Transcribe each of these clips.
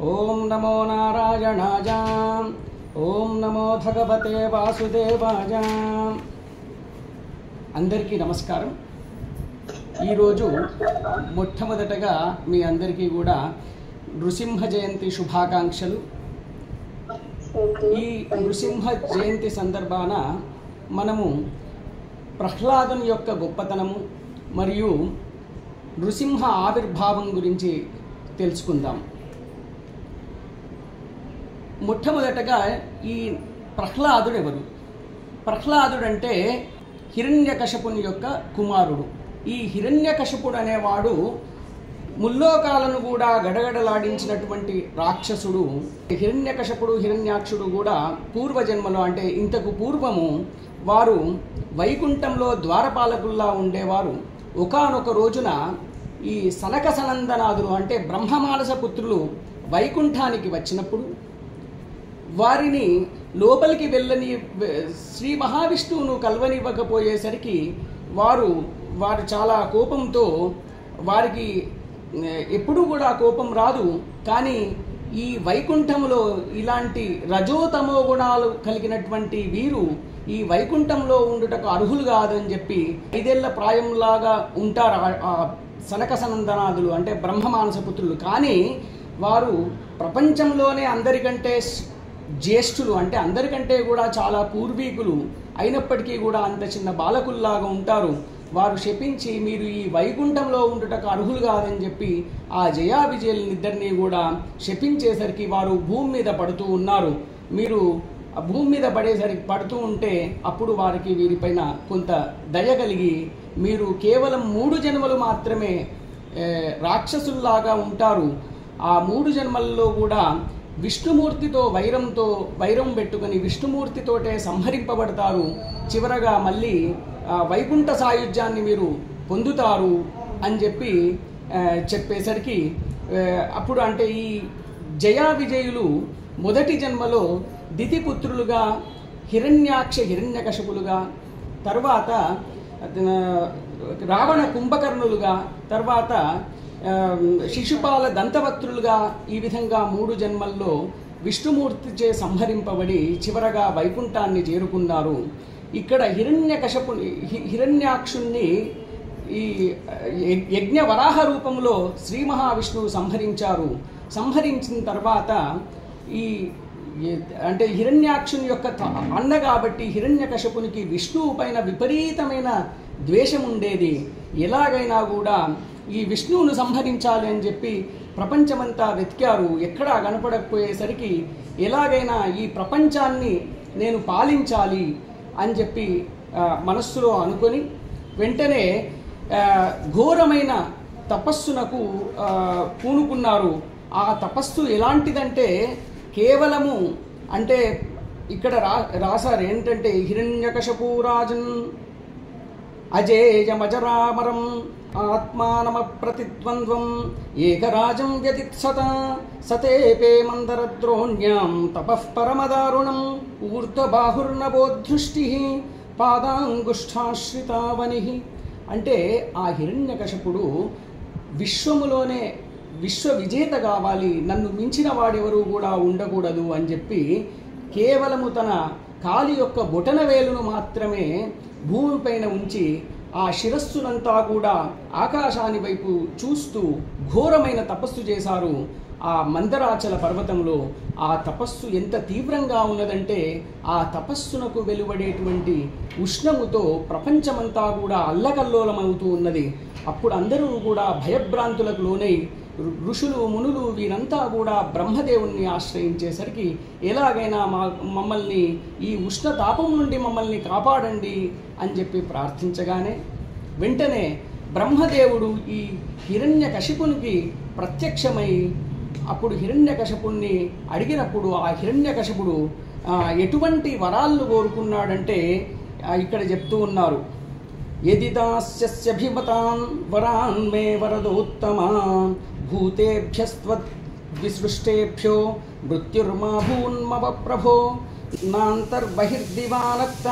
ఓం నమో నారాయణాయ. ఓం నమో భగవతే వాసుదేవాయ. అందరికీ నమస్కారం. ఈరోజు మొట్టమొదటగా మీ అందరికీ కూడా నృసింహ జయంతి శుభాకాంక్షలు. ఈ నృసింహ జయంతి సందర్భాన మనము ప్రహ్లాదుని యొక్క గొప్పతనము మరియు నృసింహ ఆవిర్భావం గురించి తెలుసుకుందాం. మొట్టమొదటగా ఈ ప్రహ్లాదుడు ఎవరు? ప్రహ్లాదుడు అంటే హిరణ్యకశపుని యొక్క కుమారుడు. ఈ హిరణ్యకశపుడు అనేవాడు ముల్లోకాలను కూడా గడగడలాడించినటువంటి రాక్షసుడు. హిరణ్యకశపుడు హిరణ్యాక్షుడు కూడా పూర్వజన్మలో అంటే ఇంతకు పూర్వము వారు వైకుంఠంలో ద్వారపాలకుల్లా ఉండేవారు. ఒకానొక రోజున ఈ సనక సనందనాదులు అంటే బ్రహ్మమానస పుత్రులు వైకుంఠానికి వచ్చినప్పుడు వారిని లోపలికి వెళ్ళని శ్రీ మహావిష్ణువును కలవనివ్వకపోయేసరికి వారు చాలా కోపంతో, వారికి ఎప్పుడూ కూడా కోపం రాదు, కానీ ఈ వైకుంఠంలో ఇలాంటి రజోతమో గుణాలు కలిగినటువంటి వీరు ఈ వైకుంఠంలో ఉండుటకు అర్హులు కాదని చెప్పి 5 ఏళ్ల ప్రాయంలాగా ఉంటారు ఆ సనక సనందనాదులు అంటే బ్రహ్మమానస పుత్రులు. కానీ వారు ప్రపంచంలోనే అందరికంటే జ్యేష్ఠులు అంటే అందరికంటే కూడా చాలా పూర్వీకులు అయినప్పటికీ కూడా అంత చిన్న బాలకుల్లాగా ఉంటారు. వారు శపించి మీరు ఈ వైకుంఠంలో ఉండుటకు అర్హులు కాదని చెప్పి ఆ జయా విజయులనిద్దరినీ కూడా శపించేసరికి వారు భూమి మీద పడుతూ ఉన్నారు. మీరు ఆ భూమి మీద పడుతూ ఉంటే అప్పుడు వారికి వీరిపైన కొంత దయ కలిగి మీరు కేవలం 3 జన్మలు మాత్రమే రాక్షసుల్లాగా ఉంటారు, ఆ 3 జన్మల్లో కూడా విష్ణుమూర్తితో వైరం పెట్టుకుని విష్ణుమూర్తితోటే సంహరింపబడతారు, చివరగా మళ్ళీ వైకుంఠ సాయుధ్యాన్ని మీరు పొందుతారు అని చెప్పేసరికి అప్పుడు అంటే ఈ జయా విజయులు మొదటి జన్మలో దితిపుత్రులుగా హిరణ్యకశపులుగా, తర్వాత రావణ కుంభకర్ణులుగా, తర్వాత శిశుపాల దంతవక్త్రులుగా ఈ విధంగా 3 జన్మల్లో విష్ణుమూర్తిచే సంహరింపబడి చివరగా వైకుంఠాన్ని చేరుకున్నారు. ఇక్కడ హిరణ్యాక్షుణ్ణి ఈ యజ్ఞ వరాహ రూపంలో శ్రీ మహావిష్ణువు సంహరించారు. సంహరించిన తర్వాత అంటే హిరణ్యాక్షుని యొక్క అన్న కాబట్టి హిరణ్యకశపునికి విష్ణువు పైన విపరీతమైన ద్వేషం ఉండేది. ఎలాగైనా కూడా ఈ విష్ణువును సంహరించాలి అని చెప్పి ప్రపంచమంతా వెతికారు. ఎక్కడా కనపడకపోయేసరికి ఎలాగైనా ఈ ప్రపంచాన్ని నేను పాలించాలి అని చెప్పి మనస్సులో అనుకొని వెంటనే ఘోరమైన తపస్సునకు పూనుకున్నారు. ఆ తపస్సు ఎలాంటిదంటే కేవలము అంటే ఇక్కడ రాశారు ఏంటంటే హిరణ్యకశపూరాజన్ అజేయమజరామరం ఆత్మానమప్రతిద్వంద్వం ఏకరాజం వ్యతిత్సత సతేపే మందరద్రోణ్యాం తపః పరమదారుణం ఊర్ధ్వబాహుర్నవోద్ధృష్టి పాదాంగుష్ఠాశ్రితావని. అంటే ఆ హిరణ్యకశపుడు విశ్వములోనే విశ్వ విజేత కావాలి, నన్ను మించిన వాడెవరూ కూడా ఉండకూడదు అని చెప్పి కేవలము తన కాలి యొక్క బొటన వేలును మాత్రమే భూమిపైన ఉంచి ఆ శిరస్సునంతా కూడా ఆకాశాని వైపు చూస్తూ ఘోరమైన తపస్సు చేశారు ఆ మందరాచల పర్వతంలో. ఆ తపస్సు ఎంత తీవ్రంగా ఉన్నదంటే ఆ తపస్సునకు వెలువడేటువంటి ఉష్ణముతో ప్రపంచమంతా కూడా అల్లకల్లోలమవుతూ ఉన్నది. అప్పుడు అందరూ కూడా భయభ్రాంతులకు లోనై ఋషులు మునులు వీరంతా కూడా బ్రహ్మదేవుణ్ణి ఆశ్రయించేసరికి ఎలాగైనా మమ్మల్ని ఈ ఉష్ణతాపం నుండి మమ్మల్ని కాపాడండి అని చెప్పి ప్రార్థించగానే వెంటనే బ్రహ్మదేవుడు ఈ హిరణ్యకశిపునికి ప్రత్యక్షమై అప్పుడు హిరణ్యకశపుణ్ణి అడిగినప్పుడు ఆ హిరణ్యకశపుడు ఎటువంటి వరాలను కోరుకున్నాడంటే ఇక్కడ చెప్తూ ఉన్నారు. యది దాస్యభిమతాన్ వరాన్ మే వరదోత్తమా భూతేభ్యస్త్వద్విసృష్టేభ్యో మృత్యుర్మా భూన్మవ ప్రభో నాంతర్బహిర్దివానక్త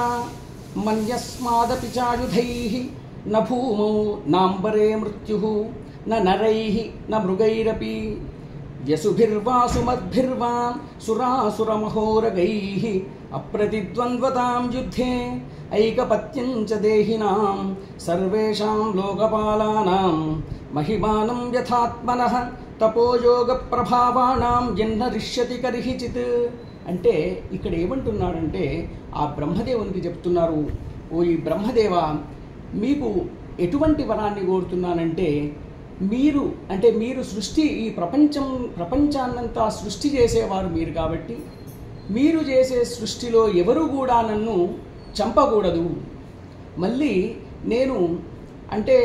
మన్యస్మాదపి చాయుధైః న భూమౌ నాంబరే మృత్యుః న నరైః న మృగైరపి వ్యసుభిర్వాసుమద్భిర్వా సురాసురమహోరగైః అప్రతిద్వంద్వతాం యుద్ధే ఐకపత్యం చ దేహినాం సర్వేషాం లోకపాలానాం మహిమానం యథాత్మనః తపోయోగ ప్రభావాణాం యన్నరిష్యతి కర్హిచిత్. అంటే ఇక్కడ ఏమంటున్నాడంటే ఆ బ్రహ్మదేవునికి చెప్తున్నారు, ఓ ఈ బ్రహ్మదేవ, మీకు ఎటువంటి వరాన్ని కోరుతున్నానంటే మీరు సృష్టి ఈ ప్రపంచాన్నంతా సృష్టి చేసేవారు మీరు కాబట్టి మీరు చేసే సృష్టిలో ఎవరు కూడా నన్ను చంపకూడదు. మళ్ళీ నేను అంటే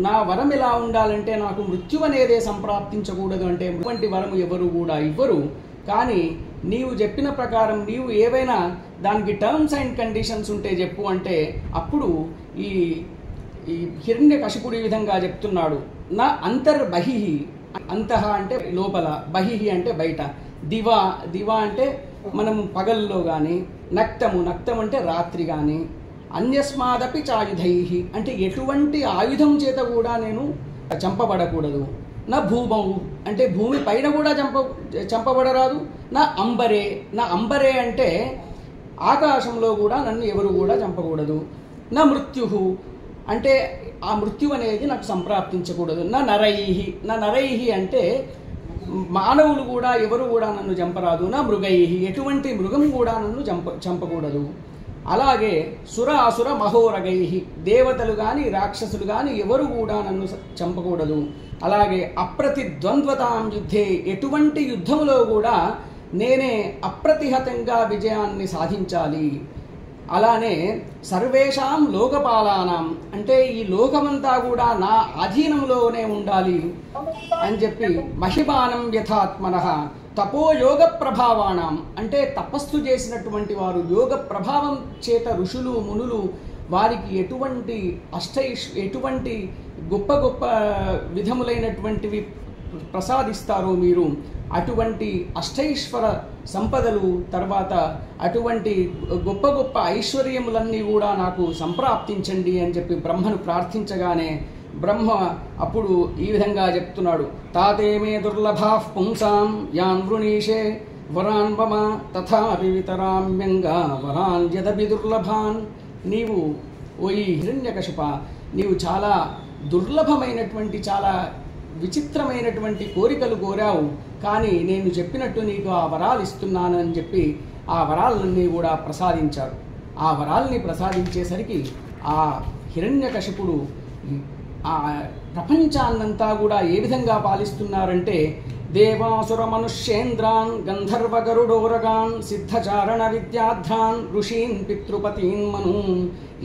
నా వరం ఎలా ఉండాలంటే నాకు మృత్యు అనేదే సంప్రాప్తించకూడదు. అంటే ఇటువంటి వరం ఎవరు కూడా ఇవ్వరు. కానీ నీవు చెప్పిన ప్రకారం నీవు ఏవైనా దానికి టర్మ్స్ అండ్ కండిషన్స్ ఉంటే చెప్పు అంటే అప్పుడు ఈ హిరణ్యకశిపుడు ఈ విధంగా చెప్తున్నాడు. నా అంతర్బహిః, అంతః అంటే లోపల, బహిః అంటే బయట, దివా అంటే మనం పగల్లో కానీ, నక్తం అంటే రాత్రి కానీ, అన్యస్మాదపి చాయుధైః అంటే ఎటువంటి ఆయుధం చేత కూడా నేను చంపబడకూడదు. నా భూమౌ అంటే భూమి పైన కూడా చంపబడరాదు. నా అంబరే అంటే ఆకాశంలో కూడా నన్ను ఎవరు కూడా చంపకూడదు. నా మృత్యుః అంటే ఆ మృత్యు అనేది నాకు సంప్రాప్తించకూడదు. నా నరైః అంటే మానవులు కూడా ఎవరు కూడా నన్ను చంపరాదు. నా మృగైః ఎటువంటి మృగం కూడా నన్ను చంపకూడదు. అలాగే సురాసుర మహోరగైః దేవతలు కానీ రాక్షసులు కానీ ఎవరు కూడా నన్ను చంపకూడదు. అలాగే అప్రతిద్వంద్వతాం యుద్ధే ఎటువంటి యుద్ధంలో కూడా నేనే అప్రతిహతంగా విజయాన్ని సాధించాలి. అలానే సర్వేషాం లోకపాలానాం అంటే ఈ లోకమంతా కూడా నా అధీనంలోనే ఉండాలి అని చెప్పి మహిమానం యథాత్మనః తపోయోగ ప్రభావాణం అంటే తపస్సు చేసినటువంటి వారు యోగ ప్రభావం చేత ఋషులు మునులు వారికి ఎటువంటి గొప్ప గొప్ప విధములైనటువంటివి ప్రసాదిస్తారో మీరు అటువంటి అష్టైశ్వర సంపదలు తర్వాత అటువంటి గొప్ప గొప్ప ఐశ్వర్యములన్నీ కూడా నాకు సంప్రాప్తించండి అని చెప్పి బ్రహ్మను ప్రార్థించగానే బ్రహ్మ అప్పుడు ఈ విధంగా చెప్తున్నాడు. తాతే మే దుర్లభాః పుంసాం యాన్ వృణీషే వరాన్ మమ తథాపి వితరామ్యంగా వరాన్ యదపి దుర్లభాన్. నీవు ఓ ఈ హిరణ్యకశిప నీవు చాలా దుర్లభమైనటువంటి చాలా విచిత్రమైనటువంటి కోరికలు కోరావు. కానీ నేను చెప్పినట్టు నీకు ఆ వరాలు ఇస్తున్నాను అని చెప్పి ఆ వరాలన్నీ కూడా ప్రసాదించాడు. ఆ వరాలని ప్రసాదించేసరికి ఆ హిరణ్యకశిపుడు ఆ ప్రపంచాన్నంతా కూడా ఏ విధంగా పాలిస్తున్నారంటే దేవాసుర మనుష్యేంద్రాన్ గంధర్వ గరుడోరగాన్ సిద్ధచారణ విద్యాధ్రాన్ ఋషీన్ పితృపతీన్ మనూన్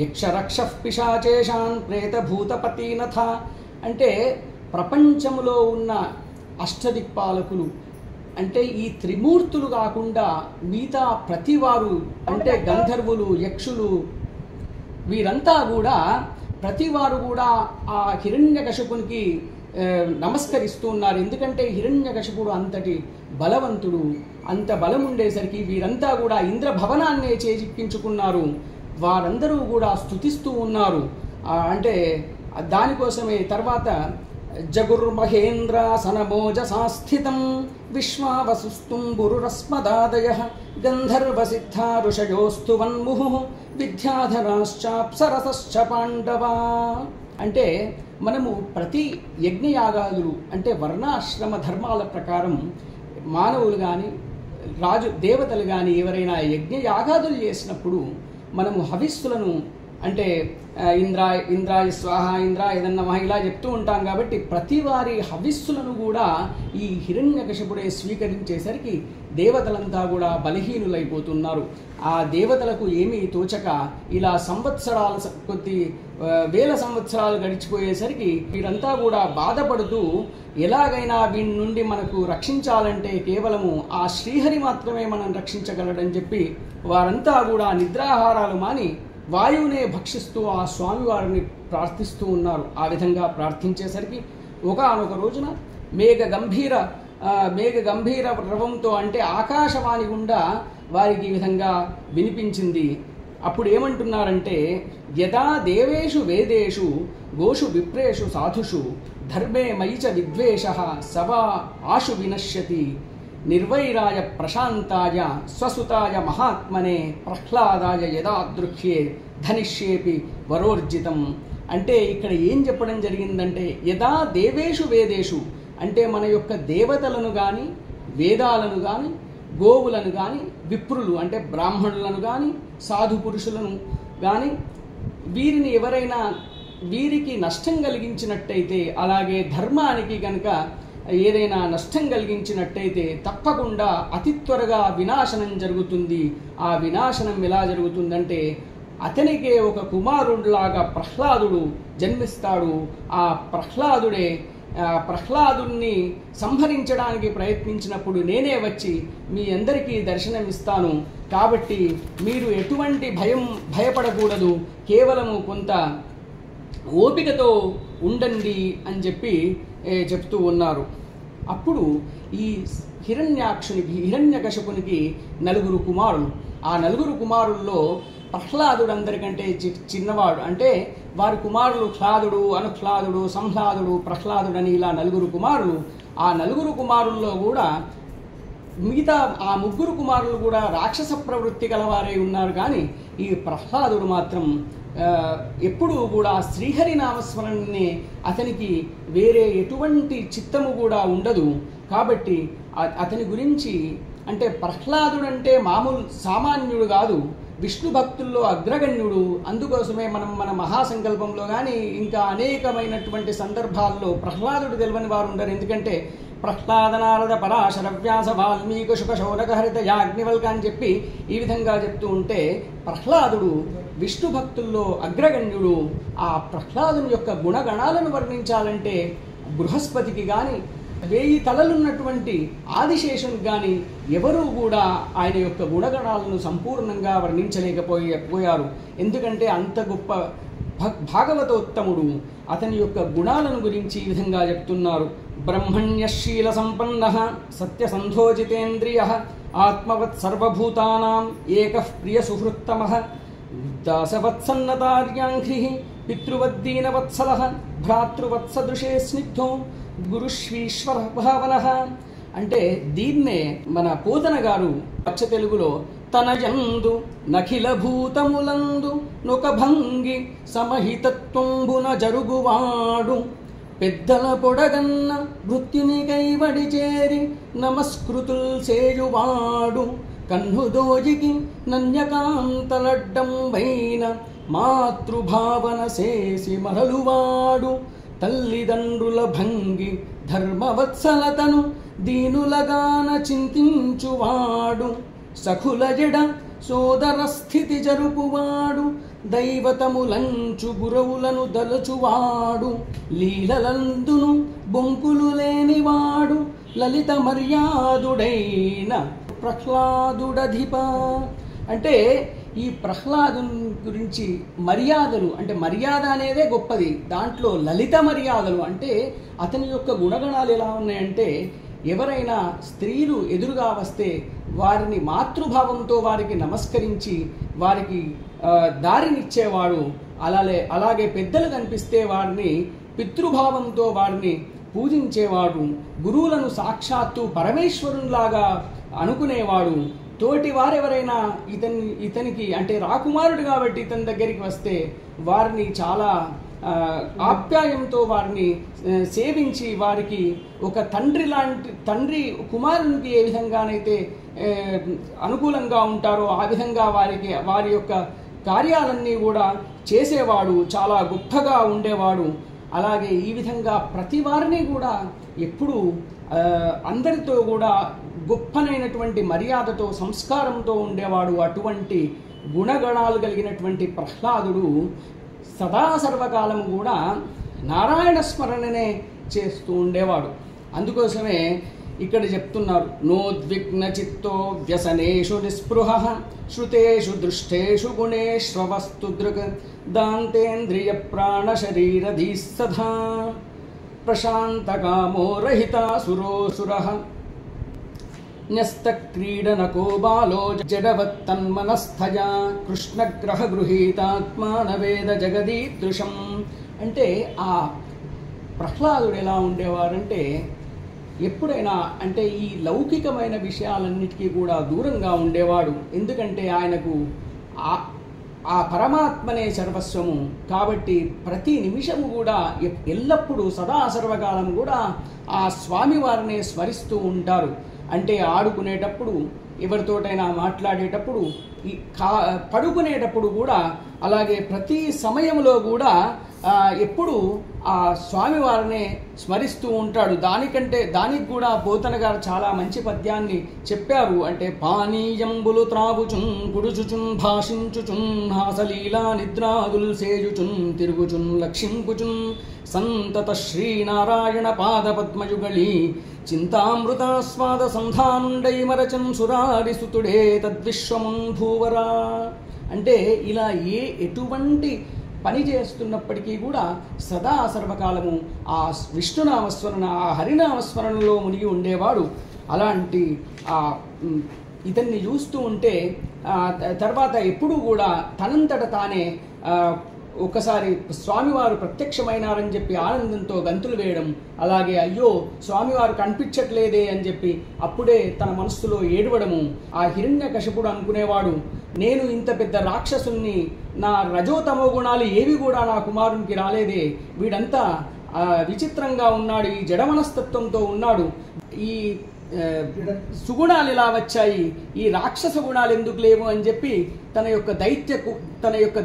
యక్షరక్షః పిశాచేషాన్ ప్రేతభూతపతీనథ. అంటే ప్రపంచంలో ఉన్న అష్టదిక్పాలకులు అంటే ఈ త్రిమూర్తులు కాకుండా మిగతా ప్రతివారు అంటే గంధర్వులు యక్షులు వీరంతా కూడా ప్రతివారు కూడా ఆ హిరణ్యకశిపునికి నమస్కరిస్తూ ఉన్నారు. ఎందుకంటే హిరణ్యకశిపుడు అంతటి బలవంతుడు, అంత బలం ఉండేసరికి వీరంతా కూడా ఇంద్రభవనాన్నే చేజిక్కించుకున్నారు. వారందరూ కూడా స్తుతిస్తూ ఉన్నారు. అంటే దానికోసమే తర్వాత జగుర్మహేంద్రాసనమోజసాస్థితం విశ్వావసుస్తుంబురురస్మదాదయః గంధర్వసిద్ధా ఋషయోస్తు వన్ముహుః విద్యాధరాశ్చాప్సరసశ్చ పాండవా. అంటే మనము ప్రతి యజ్ఞయాగాదులు అంటే వర్ణాశ్రమ ధర్మాల ప్రకారం మానవులు కానీ దేవతలు కానీ ఎవరైనా యజ్ఞయాగాదులు చేసినప్పుడు మనము హవిస్సులను అంటే ఇంద్రాయ స్వాహ ఇంద్రాయ నమః ఇలా చెప్తూ ఉంటాం. కాబట్టి ప్రతి వారి హవిస్సులను కూడా ఈ హిరణ్యకశిపుడే స్వీకరించేసరికి దేవతలంతా కూడా బలహీనులైపోతున్నారు. ఆ దేవతలకు ఏమీ తోచక ఇలా కొద్ది వేల సంవత్సరాలు గడిచిపోయేసరికి వీరంతా కూడా బాధపడుతూ ఎలాగైనా వీడి నుండి మనకు రక్షించాలంటే కేవలము ఆ శ్రీహరి మాత్రమే మనం రక్షించగలడని చెప్పి వారంతా కూడా నిద్రాహారాలు మాని వాయువునే భక్షిస్తూ ఆ స్వామివారిని ప్రార్థిస్తూ ఉన్నారు. ఆ విధంగా ప్రార్థించేసరికి ఒకానొక రోజున మేఘ గంభీర రవంతో అంటే ఆకాశవాణి గుండా వారికి ఈ విధంగా వినిపించింది. అప్పుడు ఏమంటున్నారంటే యదా దేవేషు వేదేషు గోషు విప్రేషు సాధుషు ధర్మే మయి చ విద్వేషః సవా ఆశు వినశ్యతి నిర్వైరాయ ప్రశాంతాయ స్వసుతాయ మహాత్మనే ప్రహ్లాదాయ యదాదృక్ష్యే ధనిష్యేపి వరోర్జితం. అంటే ఇక్కడ ఏం చెప్పడం జరిగిందంటే యదా దేవేషు వేదేషు అంటే మన యొక్క దేవతలను కానీ వేదాలను కానీ గోవులను కానీ విప్రులు అంటే బ్రాహ్మణులను కానీ సాధు పురుషులను కానీ వీరిని ఎవరైనా వీరికి నష్టం కలిగించినట్టయితే అలాగే ధర్మానికి కనుక ఏదైనా నష్టం కలిగించినట్టయితే తప్పకుండా అతి త్వరగా వినాశనం జరుగుతుంది. ఆ వినాశనం ఎలా జరుగుతుందంటే అతనికే ఒక కుమారుడిలాగా ప్రహ్లాదుడు జన్మిస్తాడు. ఆ ప్రహ్లాదుని సంహరించడానికి ప్రయత్నించినప్పుడు నేనే వచ్చి మీ అందరికీ దర్శనమిస్తాను. కాబట్టి మీరు ఎటువంటి భయపడకూడదు, కేవలము కొంత ఓపికతో ఉండండి అని చెప్పి చెప్తూ ఉన్నారు. అప్పుడు ఈ హిరణ్యకశపునికి 4 కుమారులు. ఆ 4 కుమారుల్లో ప్రహ్లాదుడు అందరికంటే చిన్నవాడు. అంటే వారి కుమారులు హ్లాదుడు, అనుహ్లాదుడు, సంహ్లాదుడు, ప్రహ్లాదుడు అని ఇలా 4 కుమారులు. ఆ 4 కుమారుల్లో కూడా మిగతా ఆ 3 కుమారులు కూడా రాక్షస ప్రవృత్తి గలవారే ఉన్నారు. కానీ ఈ ప్రహ్లాదుడు మాత్రం ఎప్పుడూ కూడా శ్రీహరి నామస్మరణని అతనికి వేరే ఎటువంటి చిత్తము కూడా ఉండదు. కాబట్టి అతని గురించి అంటే ప్రహ్లాదుడు అంటే మామూలు సామాన్యుడు కాదు, విష్ణు భక్తుల్లో అగ్రగణ్యుడు. అందుకోసమే మనం మన మహాసంకల్పంలో కానీ ఇంకా అనేకమైనటువంటి సందర్భాల్లో ప్రహ్లాదుడు తెలియని వారు ఉండరు. ఎందుకంటే ప్రహ్లాద నారద పరాశర వ్యాస వాల్మీకి శుక శౌనక హరిత యాజ్ఞవల్క అని చెప్పి ఈ విధంగా చెప్తూ ఉంటే ప్రహ్లాదుడు విష్ణు భక్తుల్లో అగ్రగణ్యుడు. ఆ ప్రహ్లాదుని యొక్క గుణగణాలను వర్ణించాలంటే బృహస్పతికి కానీ 1000 తలలున్నటువంటి ఆదిశేషునికి కానీ ఎవరూ కూడా ఆయన యొక్క గుణగణాలను సంపూర్ణంగా వర్ణించలేకపోయారు. ఎందుకంటే అంత గొప్ప భాగవతోత్తముడు. అతని యొక్క గుణాలను గురించి ఈ విధంగా చెప్తున్నారు. బ్రహ్మణ్యశీల సంపన్నః సత్యసంధోజితేంద్రియః ఆత్మవత్ సర్వభూతానాం ఏకః ప్రియ సుహృత్తమః దాసవత్సన్నతార్యాంఘ్రిః పితృవద్దీనవత్సలః భ్రాతృవత్సదృశే స్నిగ్ధో గురుశ్వీశ్వర భావనః. అంటే దీన్నే మన పోతన గారు పచ్చ తెలుగులో తనయందు నఖిల భూతములందు నొక భంగి సమహితత్వంబున జరుగువాడు పెద్దల పొడగన్న మృత్యుని కైవడి చేరి నమస్కృతుల్ సేయువాడు కన్నుదోజికి నన్యకాంతలడ్డం వైన మాతృభావన చేసి మరలువాడు తల్లిదండ్రుల భంగి ధర్మవత్సలతను దీనులగాన చింతించువాడు సఖుల జడ సోదర స్థితి జరుపువాడు దైవతములంచు గురవులను దలచువాడు లీలలందును బొంకులు లేనివాడు లలిత మర్యాదుడైన ప్రహ్లాదుడధిప. అంటే ఈ ప్రహ్లాదుని గురించి మర్యాదలు అంటే మర్యాద అనేదే గొప్పది. దాంట్లో లలిత మర్యాదలు అంటే అతని యొక్క గుణగణాలు ఎలా ఉన్నాయంటే ఎవరైనా స్త్రీలు ఎదురుగా వస్తే వారిని మాతృభావంతో వారికి నమస్కరించి వారికి దారినిచ్చేవాడు. అలాగే పెద్దలు కనిపిస్తే వారిని పితృభావంతో వారిని పూజించేవాడు. గురువులను సాక్షాత్తు పరమేశ్వరునిలాగా అనుకునేవాడు. తోటి వారెవరైనా ఇతనికి అంటే రాకుమారుడు కాబట్టి ఇతని దగ్గరికి వస్తే వారిని చాలా ఆప్యాయంతో వారిని సేవించి వారికి ఒక తండ్రి కుమారునికి ఏ విధంగానైతే అనుకూలంగా ఉంటారో ఆ విధంగా వారి యొక్క కార్యాలన్నీ కూడా చేసేవాడు. చాలా గొప్పగా ఉండేవాడు. అలాగే ఈ విధంగా ప్రతి వారిని కూడా ఎప్పుడూ అందరితో కూడా గొప్పనైనటువంటి మర్యాదతో సంస్కారంతో ఉండేవాడు. అటువంటి గుణగణాలు కలిగినటువంటి ప్రహ్లాదుడు సదా సర్వకాలం కూడా నారాయణ స్మరణనే చేస్తూ ఉండేవాడు. అందుకోసమే ఇక్కడ చెప్తున్నారు నోద్విగ్న చిత్తో వ్యసనేషు నిస్పృహ శ్రుతేషు దృష్టేషు గుణేష్వస్తు దృక్ దాంతేంద్రియ ప్రాణ శరీరధీస్తథా ప్రశాంతకామో రహితా సురోసురః న్యస్తక్రీడనకో బాలో జడవత్తన్మనస్థయా కృష్ణగ్రహ గృహీతాత్మానవేద జగదీదృశం. అంటే ఆ ప్రహ్లాదుడు ఎలా ఉండేవారంటే ఎప్పుడైనా అంటే ఈ లౌకికమైన విషయాలన్నిటికీ కూడా దూరంగా ఉండేవాడు. ఎందుకంటే ఆయనకు ఆ పరమాత్మనే సర్వస్వము కాబట్టి ప్రతి నిమిషము కూడా ఎల్లప్పుడూ సదా సర్వకాలం కూడా ఆ స్వామివారినే స్మరిస్తూ ఉంటారు. అంటే ఆడుకునేటప్పుడు, ఎవరితోటైనా మాట్లాడేటప్పుడు, పడుకునేటప్పుడు కూడా అలాగే ప్రతి సమయంలో కూడా ఎప్పుడు ఆ స్వామివారినే స్మరిస్తూ ఉంటాడు. దానికి కూడా పోతన గారు చాలా మంచి పద్యాన్ని చెప్పారు. అంటే పానీయంబులు త్రాగుచున్ కుడుచుచున్ భాషించుచున్ హాసలీలా నిద్రాదుల్ సేజుచున్ తిరుగుచున్ లక్షింపుచున్ సంతత శ్రీనారాయణ పాద పద్మయుగళి చింతామృతాస్వాద సంధానుండై మరచన్ సురారిసుతుడే తద్విశ్వమున్ భూవరా. అంటే ఇలా ఎటువంటి పని చేస్తున్నప్పటికీ కూడా సదా సర్వకాలము ఆ విష్ణునామస్మరణ, ఆ హరినామస్మరణలో మునిగి ఉండేవాడు. అలాంటి ఇతన్ని చూస్తూ ఉంటే తర్వాత ఎప్పుడూ కూడా తనంతట తానే ఒకసారి స్వామివారు ప్రత్యక్షమైనారని చెప్పి ఆనందంతో గంతులు వేయడం, అలాగే అయ్యో స్వామివారు కనిపించట్లేదే అని చెప్పి అప్పుడే తన మనస్సులో ఏడవడము. ఆ హిరణ్యకశిపుడు అనుకునేవాడు, నేను ఇంత పెద్ద రాక్షసుని, నా రజోతమో గుణాలు ఏవి కూడా నా కుమారునికి రాలేదే, వీడంతా విచిత్రంగా ఉన్నాడు, ఈ జడమనస్తత్వంతో ఉన్నాడు, ఈ సుగుణాలు ఎలా వచ్చాయి, ఈ రాక్షస గుణాలు ఎందుకు లేవు అని చెప్పి తన యొక్క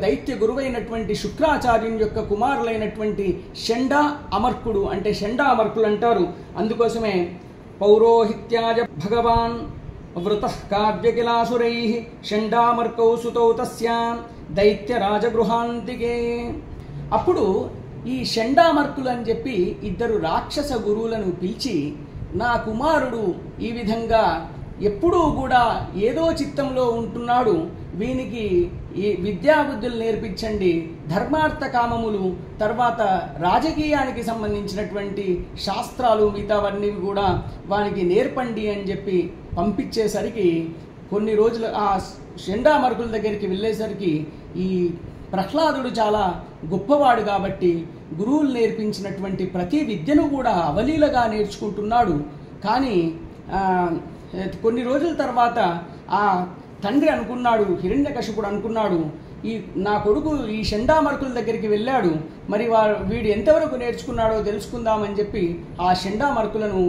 దైత్య గురువైనటువంటి శుక్రాచార్యుని యొక్క కుమారులైనటువంటి షండా అమర్కుడు, అంటే షండా అమర్కులు అంటారు. అందుకోసమే పౌరోహిత్యాజ భగవాన్ వృతః కావ్యకిలాసురైః షండామర్కౌ సుతౌ తస్యా దైత్య రాజగృహాంతికే. అప్పుడు ఈ షండామర్కులు అని చెప్పి ఇద్దరు రాక్షస గురువులను పిలిచి, నా కుమారుడు ఈ విధంగా ఎప్పుడూ కూడా ఏదో చిత్తంలో ఉంటున్నాడు, వీనికి ఈ విద్యాబుద్ధులు నేర్పించండి, ధర్మార్థ కామములు, తర్వాత రాజకీయానికి సంబంధించినటువంటి శాస్త్రాలు మిగతావన్నీ కూడా వానికి నేర్పండి అని చెప్పి పంపించేసరికి కొన్ని రోజులు ఆ షండామర్కుల దగ్గరికి వెళ్ళేసరికి ఈ ప్రహ్లాదుడు చాలా గొప్పవాడు కాబట్టి గురువులు నేర్పించినటువంటి ప్రతి విద్యను కూడా అవలీలగా నేర్చుకుంటున్నాడు. కానీ కొన్ని రోజుల తర్వాత ఆ తండ్రి అనుకున్నాడు, హిరణ్యకశిపుడు అనుకున్నాడు, నా కొడుకు ఈ షండామర్కుల దగ్గరికి వెళ్ళాడు, మరి వీడు ఎంతవరకు నేర్చుకున్నాడో తెలుసుకుందామని చెప్పి ఆ షండామర్కులను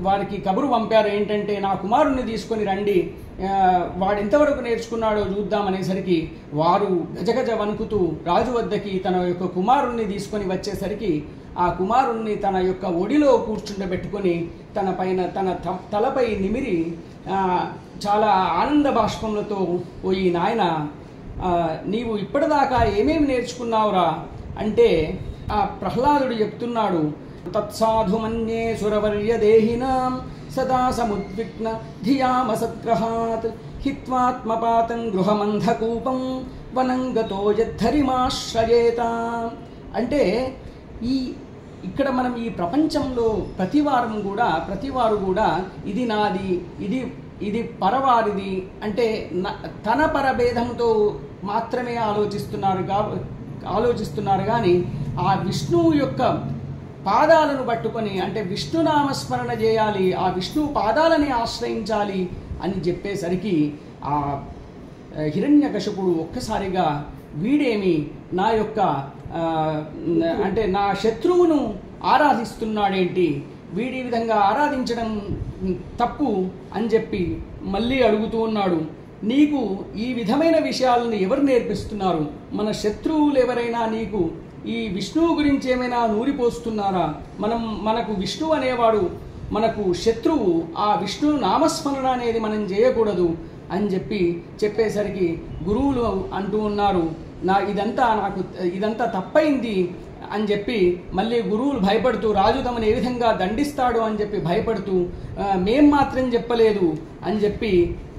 వారికి కబురు పంపారు. ఏంటంటే నా కుమారుణ్ణి తీసుకొని రండి, వాడు ఎంతవరకు నేర్చుకున్నాడో చూద్దామనేసరికి వారు గజగజ వణుకుతూ రాజు వద్దకి తన యొక్క కుమారుణ్ణి తీసుకొని వచ్చేసరికి ఆ కుమారుణ్ణి తన యొక్క ఒడిలో కూర్చుండబెట్టుకొని తన తలపై నిమిరి చాలా ఆనంద బాష్పములతో, ఓయి నాయన, నీవు ఇప్పటిదాకా ఏమేమి నేర్చుకున్నావురా అంటే ఆ ప్రహ్లాదుడు చెప్తున్నాడు, తత్సాధుమన్యే సురవర్య దేహినాం సదా సముద్విగ్న ధియామసత్గ్రహాత్ హిత్వాత్మపాతం గృహమంధకూపం వనంగతో యద్ధరిమాశ్రయేత. అంటే ఇక్కడ మనం ఈ ప్రపంచంలో ప్రతివారు కూడా ఇది నాది, ఇది పరవారిది అంటే తన పరభేదంతో మాత్రమే ఆలోచిస్తున్నారు కానీ ఆ విష్ణువు యొక్క పాదాలను పట్టుకొని, అంటే విష్ణునామస్మరణ చేయాలి, ఆ విష్ణు పాదాలని ఆశ్రయించాలి అని చెప్పేసరికి ఆ హిరణ్యకశిపుడు ఒక్కసారిగా వీడేమి నా యొక్క అంటే నా శత్రువును ఆరాధిస్తున్నాడేంటి, వీడి విధంగా ఆరాధించడం తప్పు అని చెప్పి మళ్ళీ అడుగుతూ ఉన్నాడు. నీకు ఈ విధమైన విషయాలను ఎవరు నేర్పిస్తున్నారు? మన శత్రువులు ఎవరైనా నీకు ఈ విష్ణువు గురించి ఏమైనా నూరిపోస్తున్నారా? మనకు విష్ణువు అనేవాడు మనకు శత్రువు, ఆ విష్ణు నామస్మరణ అనేది మనం చేయకూడదు అని చెప్పేసరికి గురువులు అంటూ ఉన్నారు, ఇదంతా తప్పైంది అని చెప్పి మళ్ళీ గురువులు భయపడుతూ, రాజు తమను ఏ విధంగా దండిస్తాడు అని చెప్పి భయపడుతూ, మేం మాత్రం చెప్పలేదు అని చెప్పి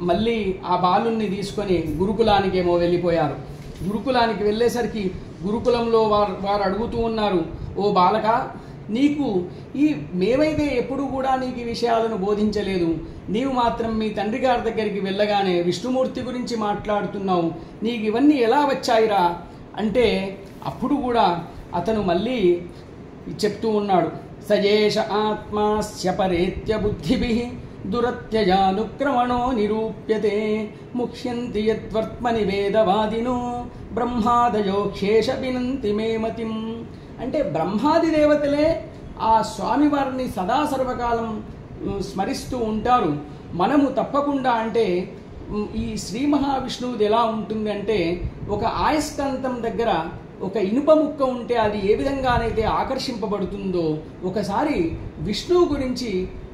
మళ్ళీ ఆ బాలుని తీసుకొని గురుకులానికేమో వెళ్ళిపోయారు. గురుకులానికి వెళ్ళేసరికి గురుకులంలో వారు అడుగుతూ ఉన్నారు, ఓ బాలక, నీకు మేమైతే ఎప్పుడు కూడా నీకు ఈ విషయాలను బోధించలేదు, నీవు మాత్రం మీ తండ్రి గారి దగ్గరికి వెళ్ళగానే విష్ణుమూర్తి గురించి మాట్లాడుతున్నావు, నీకు ఇవన్నీ ఎలా వచ్చాయిరా అంటే అప్పుడు కూడా అతను మళ్ళీ చెప్తూ ఉన్నాడు. సయేష ఆత్మాస్య పరేత్య బుద్ధిభిః దురత్యజానుక్రమణో నిరూప్యతే ముఖ్యంతి యద్వర్త్మని వేదవాదినో బ్రహ్మాదయో క్షేష వినంతి మే మతిం. అంటే బ్రహ్మాది దేవతలే ఆ స్వామివారిని సదా సర్వకాలం స్మరిస్తూ ఉంటారు. మనము తప్పకుండా అంటే ఈ శ్రీ మహావిష్ణువుది ఎలా ఉంటుంది అంటే, ఒక ఆయస్కాంతం దగ్గర ఒక ఇనుప ముక్క ఉంటే అది ఏ విధంగానైతే ఆకర్షింపబడుతుందో, ఒకసారి విష్ణువు గురించి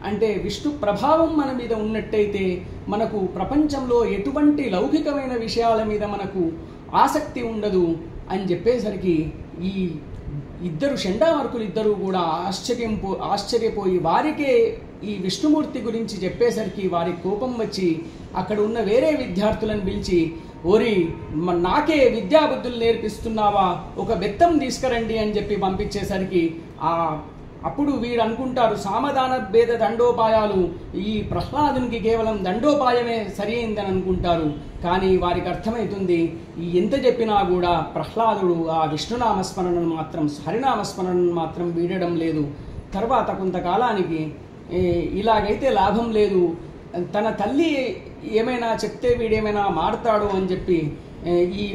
అంటే విష్ణు ప్రభావం మన మీద ఉన్నట్టయితే మనకు ప్రపంచంలో ఎటువంటి లౌకికమైన విషయాల మీద మనకు ఆసక్తి ఉండదు అని చెప్పేసరికి ఈ ఇద్దరు షండామర్కులు ఇద్దరు కూడా ఆశ్చర్యపోయి వారికే ఈ విష్ణుమూర్తి గురించి చెప్పేసరికి వారికి కోపం వచ్చి అక్కడ ఉన్న వేరే విద్యార్థులను పిలిచి, ఓరి నాకే విద్యాబుద్ధులు నేర్పిస్తున్నావా, ఒక బెత్తం తీసుకురండి అని చెప్పి పంపించేసరికి అప్పుడు వీరు అనుకుంటారు సామధాన భేద దండోపాయాలు ఈ ప్రహ్లాదునికి కేవలం దండోపాయమే సరి అయిందని అనుకుంటారు. కానీ వారికి అర్థమవుతుంది ఎంత చెప్పినా కూడా ప్రహ్లాదుడు ఆ విష్ణునామస్మరణను మాత్రం హరినామస్మరణను మాత్రం వీడడం లేదు. తర్వాత కొంతకాలానికి ఇలాగైతే లాభం లేదు, తన తల్లి ఏమైనా చెప్తే వీడేమైనా మారతాడు అని చెప్పి ఈ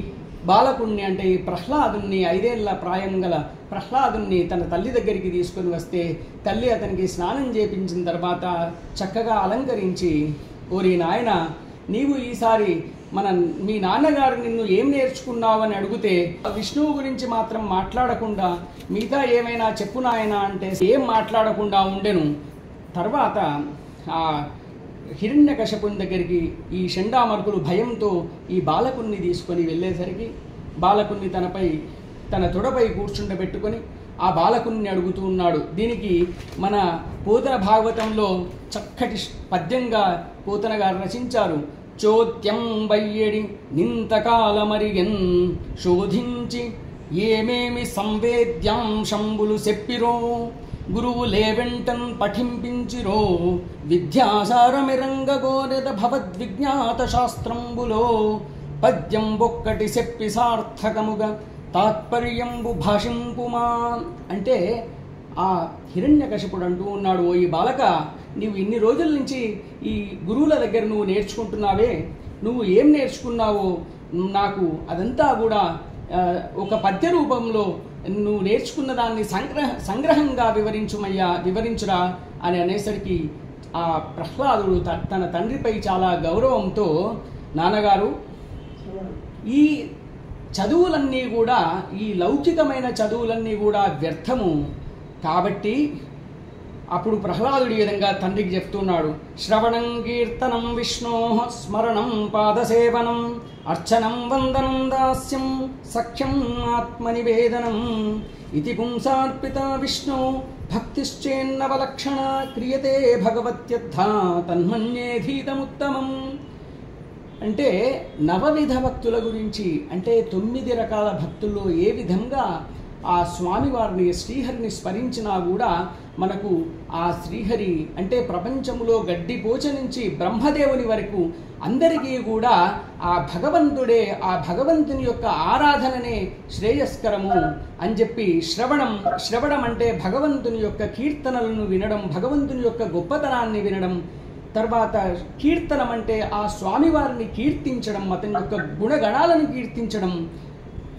బాలకుణ్ణి అంటే ఈ ప్రహ్లాదుని 5 ఏళ్ల ప్రాయం గల ప్రహ్లాదుని తన తల్లి దగ్గరికి తీసుకొని వస్తే తల్లి అతనికి స్నానం చేపించిన తర్వాత చక్కగా అలంకరించి, ఓరి నాయన నీవు ఈసారి మీ నాన్నగారు నిన్ను ఏం నేర్చుకున్నావు అని అడిగితే విష్ణువు గురించి మాత్రం మాట్లాడకుండా మిగతా ఏమైనా చెప్పు నాయన అంటే ఏం మాట్లాడకుండా ఉండెను. తర్వాత ఆ హిరణ్యకశపుని దగ్గరికి ఈ షండామర్కులు భయంతో ఈ బాలకుణ్ణి తీసుకొని వెళ్ళేసరికి బాలకుణ్ణి తన తొడపై కూర్చుండబెట్టుకొని ఆ బాలకుణ్ణి అడుగుతూ ఉన్నాడు. దీనికి మన పోతన భాగవతంలో చక్కటి పద్యంగా పోతన గారు రచించారు. చోద్యం వయ్యడి నింతకాలమరిగెన్ శోధించి ఏమేమి సంవేద్యాంశంబులు చెప్పిరో గురువు లేవెంటన్ పఠింపించిరో విద్యాసారమిరంగగోరెద భవద్విజ్ఞాత శాస్త్రంబులో పద్యం ఒక్కటి చెప్పి సార్థకముగా తాత్పర్యంబు భాషింపుమా. అంటే ఆ హిరణ్యకశిపుడు అంటూ ఉన్నాడు, ఓ ఈ బాలక, నీవు ఇన్ని రోజుల నుంచి ఈ గురువుల దగ్గర నువ్వు నేర్చుకుంటున్నావే, నువ్వు ఏం నేర్చుకున్నావో నాకు అదంతా కూడా ఒక పద్య రూపంలో నువ్వు నేర్చుకున్న దాన్ని సంగ్రహంగా వివరించురా అని అనేసరికి ఆ ప్రహ్లాదుడు తన తండ్రిపై చాలా గౌరవంతో, నాన్నగారు ఈ చదువులన్నీ కూడా ఈ లౌకికమైన చదువులన్నీ కూడా వ్యర్థము కాబట్టి, అప్పుడు ప్రహ్లాదుడి విధంగా తండ్రికి చెప్తున్నాడు. శ్రవణం కీర్తనం విష్ణో స్మరణం పాదసేవనం అర్చనం వందనం దాస్యం సఖ్యం ఆత్మనివేదనం ఇది పుంసార్పిత విష్ణు భక్తిశ్చేన్నవలక్షణ క్రియతే భగవత్యర్థ తన్మన్యేధీతముత్తమం. అంటే నవవిధ భక్తుల గురించి, అంటే 9 రకాల భక్తుల్లో ఏ విధంగా ఆ స్వామివారిని శ్రీహరిని స్మరించినా కూడా మనకు ఆ శ్రీహరి అంటే ప్రపంచంలో గడ్డిపోచ నుంచి బ్రహ్మదేవుని వరకు అందరికీ కూడా ఆ భగవంతుడే, ఆ భగవంతుని యొక్క ఆరాధననే శ్రేయస్కరము అని చెప్పి శ్రవణం అంటే భగవంతుని యొక్క కీర్తనలను వినడం, భగవంతుని యొక్క గొప్పతనాన్ని వినడం. తర్వాత కీర్తనం అంటే ఆ స్వామివారిని కీర్తించడం, అతని యొక్క గుణగణాలను కీర్తించడం.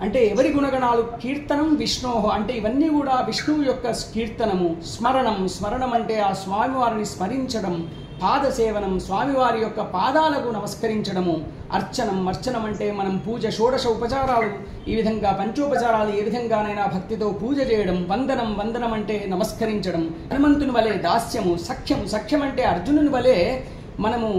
అంటే ఎవరి గుణగణాలు? కీర్తనం విష్ణోహ అంటే ఇవన్నీ కూడా విష్ణువు యొక్క కీర్తనము. స్మరణం అంటే ఆ స్వామివారిని స్మరించడం. పాదసేవనం స్వామివారి యొక్క పాదాలకు నమస్కరించడము. అర్చనం అంటే మనం పూజ షోడశ ఉపచారాలు ఈ విధంగా పంచోపచారాలు ఏ విధంగానైనా భక్తితో పూజ చేయడం. వందనం అంటే నమస్కరించడం. హనుమంతుని వలె దాస్యము. సఖ్యం అంటే అర్జునుని వలె మనము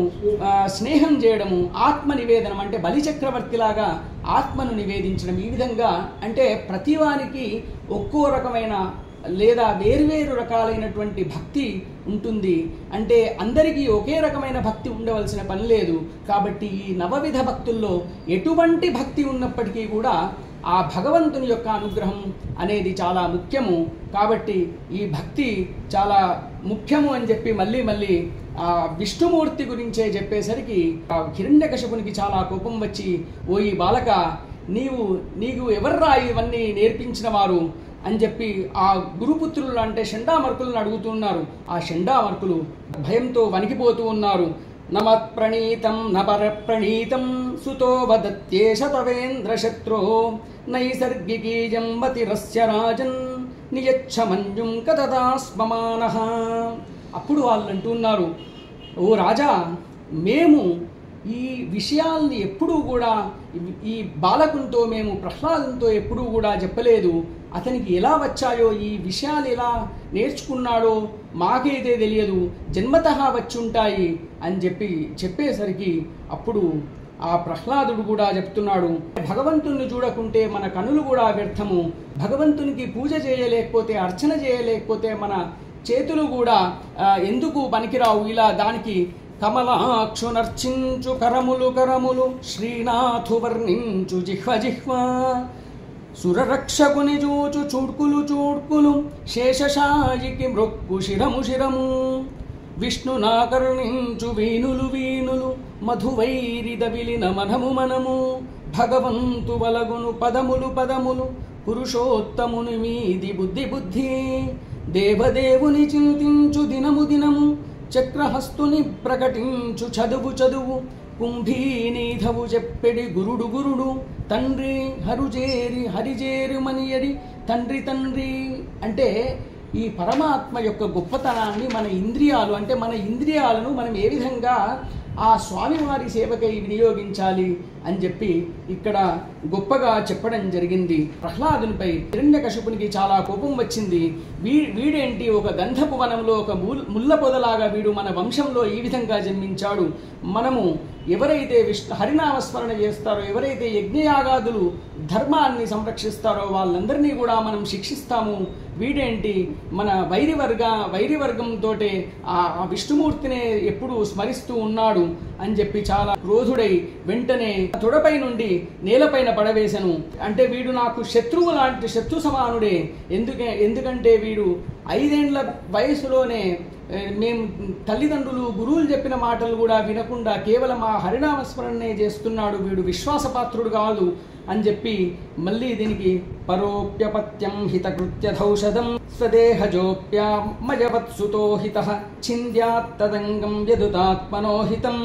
స్నేహం చేయడము. ఆత్మ నివేదనం అంటే బలిచక్రవర్తిలాగా ఆత్మను నివేదించడం. ఈ విధంగా అంటే ప్రతివానికి ఒక్కో రకమైన లేదా వేరువేరు రకాలైనటువంటి భక్తి ఉంటుంది. అంటే అందరికీ ఒకే రకమైన భక్తి ఉండవలసిన పని లేదు. కాబట్టి ఈ నవవిధ భక్తుల్లో ఎటువంటి భక్తి ఉన్నప్పటికీ కూడా ఆ భగవంతుని యొక్క అనుగ్రహం అనేది చాలా ముఖ్యము. కాబట్టి ఈ భక్తి చాలా ముఖ్యము అని చెప్పి మళ్ళీ ఆ విష్ణుమూర్తి గురించే చెప్పేసరికి ఆ హిరణ్యకశపునికి చాలా కోపం వచ్చి, ఓ ఈ బాలక, నీకు ఎవర్రా ఇవన్నీ నేర్పించిన వారు? అని చెప్పి ఆ గురుపుత్రులు అంటే షండామర్కులను అడుగుతున్నారు. ఆ షండామర్కులు భయంతో వణికిపోతూ ఉన్నారు. నమత్ ప్రణీతం నపర ప్రణీతం సుతో వదత్యేష తవేంద్ర శత్రో నైసర్గికీయం మతిరస్య రాజన్ నియచ్చ మంజుం కదదాస్మమానః. అప్పుడు వాళ్ళు అంటున్నారు, ఓ రాజా, మేము ఈ విషయాల్ని ఎప్పుడూ కూడా ఈ బాలకునితో మేము ప్రహ్లాదంతో ఎప్పుడూ కూడా చెప్పలేదు. అతనికి ఎలా వచ్చాయో, ఈ విషయాలు ఎలా నేర్చుకున్నాడో మాకైతే తెలియదు, జన్మతః వచ్చుంటాయి అని చెప్పేసరికి అప్పుడు ఆ ప్రహ్లాదుడు కూడా చెప్తున్నాడు, భగవంతుణ్ణి చూడకుంటే మన కనులు కూడా వ్యర్థము, భగవంతునికి పూజ చేయలేకపోతే, అర్చన చేయలేకపోతే మన చేతులు కూడా ఎందుకు పనికిరావు. ఇలా దానికి కమలాక్షునర్చించు కరములు కరములు, శ్రీనాథు వర్ణించు జిహ్వ జిహ్వ, సురరక్షకుని చూచు చూడ్కులు చూడ్కులు, శేషశాయికి మృక్కు శిరము శిరము, విష్ణునా కరుణించు వీనులు వీనులు, మధువైరిదవిలిన మనము మనము, భగవంతు వలగును పదములు పదములు, పురుషోత్తముని మీది బుద్ధి బుద్ధి, దేవదేవుని చింతించు దినము దినము, చక్రహస్తుని ప్రకటించు చదువు చదువు, కుంభీనీధవు చెప్పెడి గురుడు గురుడు, తండ్రి హరుజేరి హరిజేరు మనియడి తండ్రి తండ్రి. అంటే ఈ పరమాత్మ యొక్క గొప్పతనాన్ని మన ఇంద్రియాలు అంటే మన ఇంద్రియాలను మనం ఏ విధంగా ఆ స్వామివారి సేవకై వినియోగించాలి అని చెప్పి ఇక్కడ గొప్పగా చెప్పడం జరిగింది. ప్రహ్లాదునిపై హిరణ్యకశిపునికి చాలా కోపం వచ్చింది. వీడేంటి ఒక గంధపు వనంలో ఒక ముళ్ళ పొదలాగా వీడు మన వంశంలో ఈ విధంగా జన్మించాడు. మనము ఎవరైతే హరినామస్మరణ చేస్తారో, ఎవరైతే యజ్ఞయాగాదులు ధర్మాన్ని సంరక్షిస్తారో వాళ్ళందరినీ కూడా మనం శిక్షిస్తాము. వీడేంటి మన వైరివర్గంతో ఆ విష్ణుమూర్తినే ఎప్పుడు స్మరిస్తూ ఉన్నాడు అని చెప్పి చాలా క్రోధుడై వెంటనే తొడపై నుండి నేలపైన పడవేశను. అంటే వీడు నాకు శత్రువు లాంటి శత్రు సమానుడే. ఎందుకంటే వీడు 5 ఏళ్ల వయసులోనే మేము తల్లిదండ్రులు గురువులు చెప్పిన మాటలు కూడా వినకుండా కేవలం ఆ హరినామస్మరణనే చేస్తున్నాడు, వీడు విశ్వాసపాత్రుడు కాదు అని చెప్పి మళ్ళీ దీనికి పరోప్యపత్యం హితకృత్యధౌషధం స్వదేహజోప్యామజవత్సుతో హితః ఛింద్యాత్తదంగం యదుతాత్మనోహితం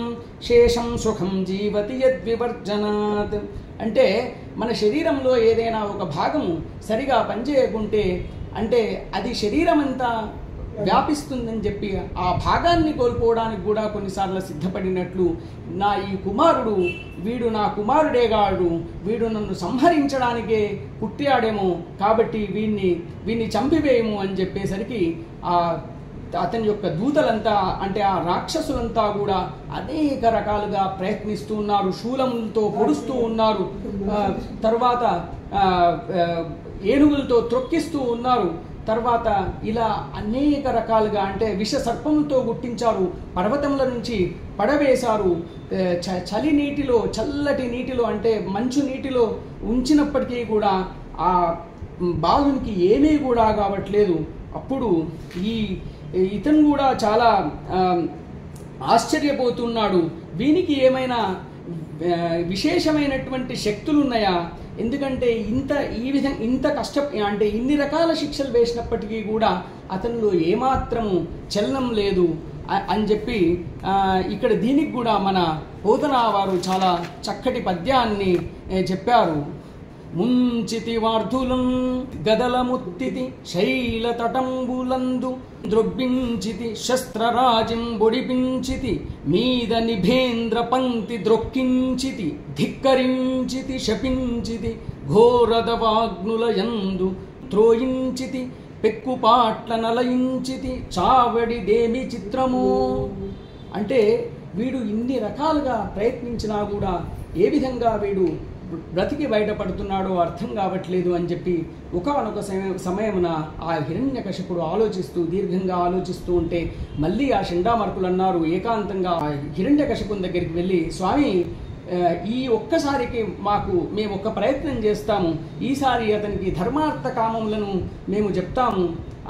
శేషం సుఖం జీవతి యద్వివర్జనాత్. అంటే మన శరీరంలో ఏదైనా ఒక భాగము సరిగా పనిచేయకుంటే అంటే అది శరీరం అంతా వ్యాపిస్తుందని చెప్పి ఆ భాగాన్ని కోల్పోవడానికి కూడా కొన్నిసార్లు సిద్ధపడినట్లు నా ఈ కుమారుడు వీడు నా కుమారుడేగాడు, వీడు నన్ను సంహరించడానికే పుట్టాడేమో, కాబట్టి వీడిని చంపివేయము అని చెప్పేసరికి అతని యొక్క దూతలంతా అంటే ఆ రాక్షసులంతా కూడా అనేక రకాలుగా ప్రయత్నిస్తూ ఉన్నారు, శూలములతో పొడుస్తూ ఉన్నారు, తర్వాత ఏనుగులతో త్రొక్కిస్తూ ఉన్నారు, తర్వాత ఇలా అనేక రకాలుగా అంటే విష సర్పంతో గుట్టించారు, పర్వతముల నుంచి పడవేశారు, చలి నీటిలో చల్లటి నీటిలో అంటే మంచు నీటిలో ఉంచినప్పటికీ కూడా ఆ బాలునికి ఏమీ కూడా కావట్లేదు. అప్పుడు ఇతను కూడా చాలా ఆశ్చర్యపోతున్నాడు, వీనికి ఏమైనా విశేషమైనటువంటి శక్తులు ఉన్నాయా? ఎందుకంటే ఇంత అంటే ఇన్ని రకాల శిక్షలు వేసినప్పటికీ కూడా అతనిలో ఏమాత్రము చలనం లేదు అని చెప్పి ఇక్కడ దీనికి కూడా మన పోతనా వారు చాలా చక్కటి పద్యాన్ని చెప్పారు. ముంచితి వార్ధులం గదలముత్తితి శైలతటంబులందు ద్రొబ్బించితి శస్త్రరాజిం బొడిపించితి మీద నిభేంద్ర పంక్తి ద్రొక్కించితి ధిక్కరించితి శపించితి ఘోరదవాగ్నులయందు త్రోయించితి పెక్కుపాట్ల నలయించితి చావడిదేమి చిత్రము. అంటే వీడు ఇన్ని రకాలుగా ప్రయత్నించినా కూడా ఏ విధంగా వీడు బ్రతికి బయటపడుతున్నాడో అర్థం కావట్లేదు అని చెప్పి ఒకానొక సమయమున ఆ హిరణ్యకశిపుడు దీర్ఘంగా ఆలోచిస్తూ ఉంటే మళ్ళీ ఆ షండామర్కులు అన్నారు ఏకాంతంగా ఆ హిరణ్యకశిపుని దగ్గరికి వెళ్ళి, స్వామి ఈ ఒక్కసారికి మేము ఒక ప్రయత్నం చేస్తాము, ఈసారి అతనికి ధర్మార్థ కామములను మేము చెప్తాము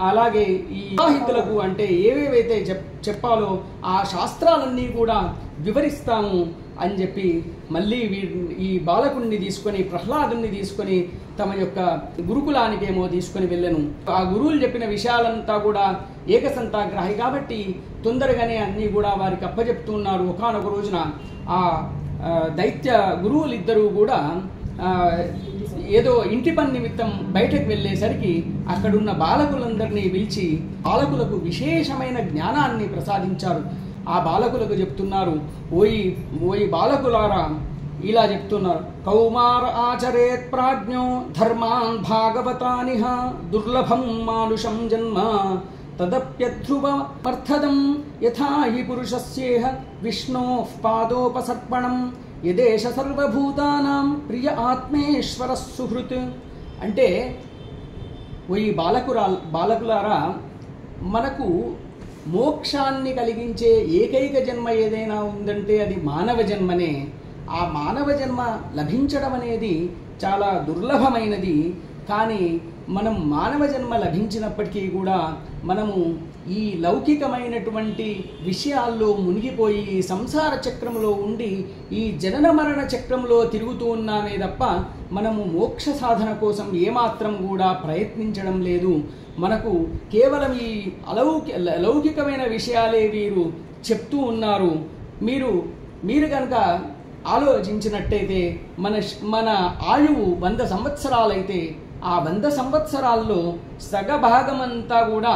అలాగే ఈ వివాహితులకు అంటే ఏవేవైతే చెప్పాలో ఆ శాస్త్రాలన్నీ కూడా వివరిస్తాము అని చెప్పి మళ్ళీ ఈ బాలకుడిని తీసుకొని ప్రహ్లాదుని తీసుకొని తమ యొక్క గురుకులానికేమో తీసుకొని వెళ్ళను. ఆ గురువులు చెప్పిన విషయాలంతా కూడా ఏకసంతాగ్రాహి కాబట్టి తొందరగానే అన్నీ కూడా వారికి అప్పచెప్తున్నారు. ఒకానొక రోజున ఆ దైత్య గురువులిద్దరూ కూడా ఏదో ఇంటి పని నిమిత్తం బయటకు వెళ్ళేసరికి అక్కడున్న బాలకులందరినీ పిలిచి బాలకులకు విశేషమైన జ్ఞానాన్ని ప్రసాదించారు. ఆ బాలకులకు చెప్తున్నారు, ఓయి బాలకులారా ఇలా చెప్తున్నారు, కౌమార ఆచరేత్ ప్రాజ్ఞో ధర్మాన్ భాగవతానిహ దుర్లభం మానుషం జన్మ తదప్యధ్రువమర్థదం యథా హి పురుషస్యేహ విష్ణోః పాదోపసర్పణం యదేశ సర్వభూతానాం ప్రియ ఆత్మేశ్వర సుహృత్. అంటే ఓయి బాలకులారా, మనకు మోక్షాన్ని కలిగించే ఏకైక జన్మ ఏదైనా ఉందంటే అది మానవ జన్మనే. ఆ మానవ జన్మ లభించడం అనేది చాలా దుర్లభమైనది. కానీ మనం మానవ జన్మ లభించినప్పటికీ కూడా మనము ఈ లౌకికమైనటువంటి విషయాల్లో మునిగిపోయి సంసార చక్రంలో ఉండి ఈ జనన మరణ చక్రంలో తిరుగుతూ ఉన్నామే తప్ప మనము మోక్ష సాధన కోసం ఏమాత్రం కూడా ప్రయత్నించడం లేదు. మనకు కేవలం ఈ లౌకికమైన విషయాలే వీరు చెప్తూ ఉన్నారు. మీరు కనుక ఆలోచించినట్టయితే మన ఆయువు 100 సంవత్సరాలైతే ఆ 100 సంవత్సరాల్లో సగభాగమంతా కూడా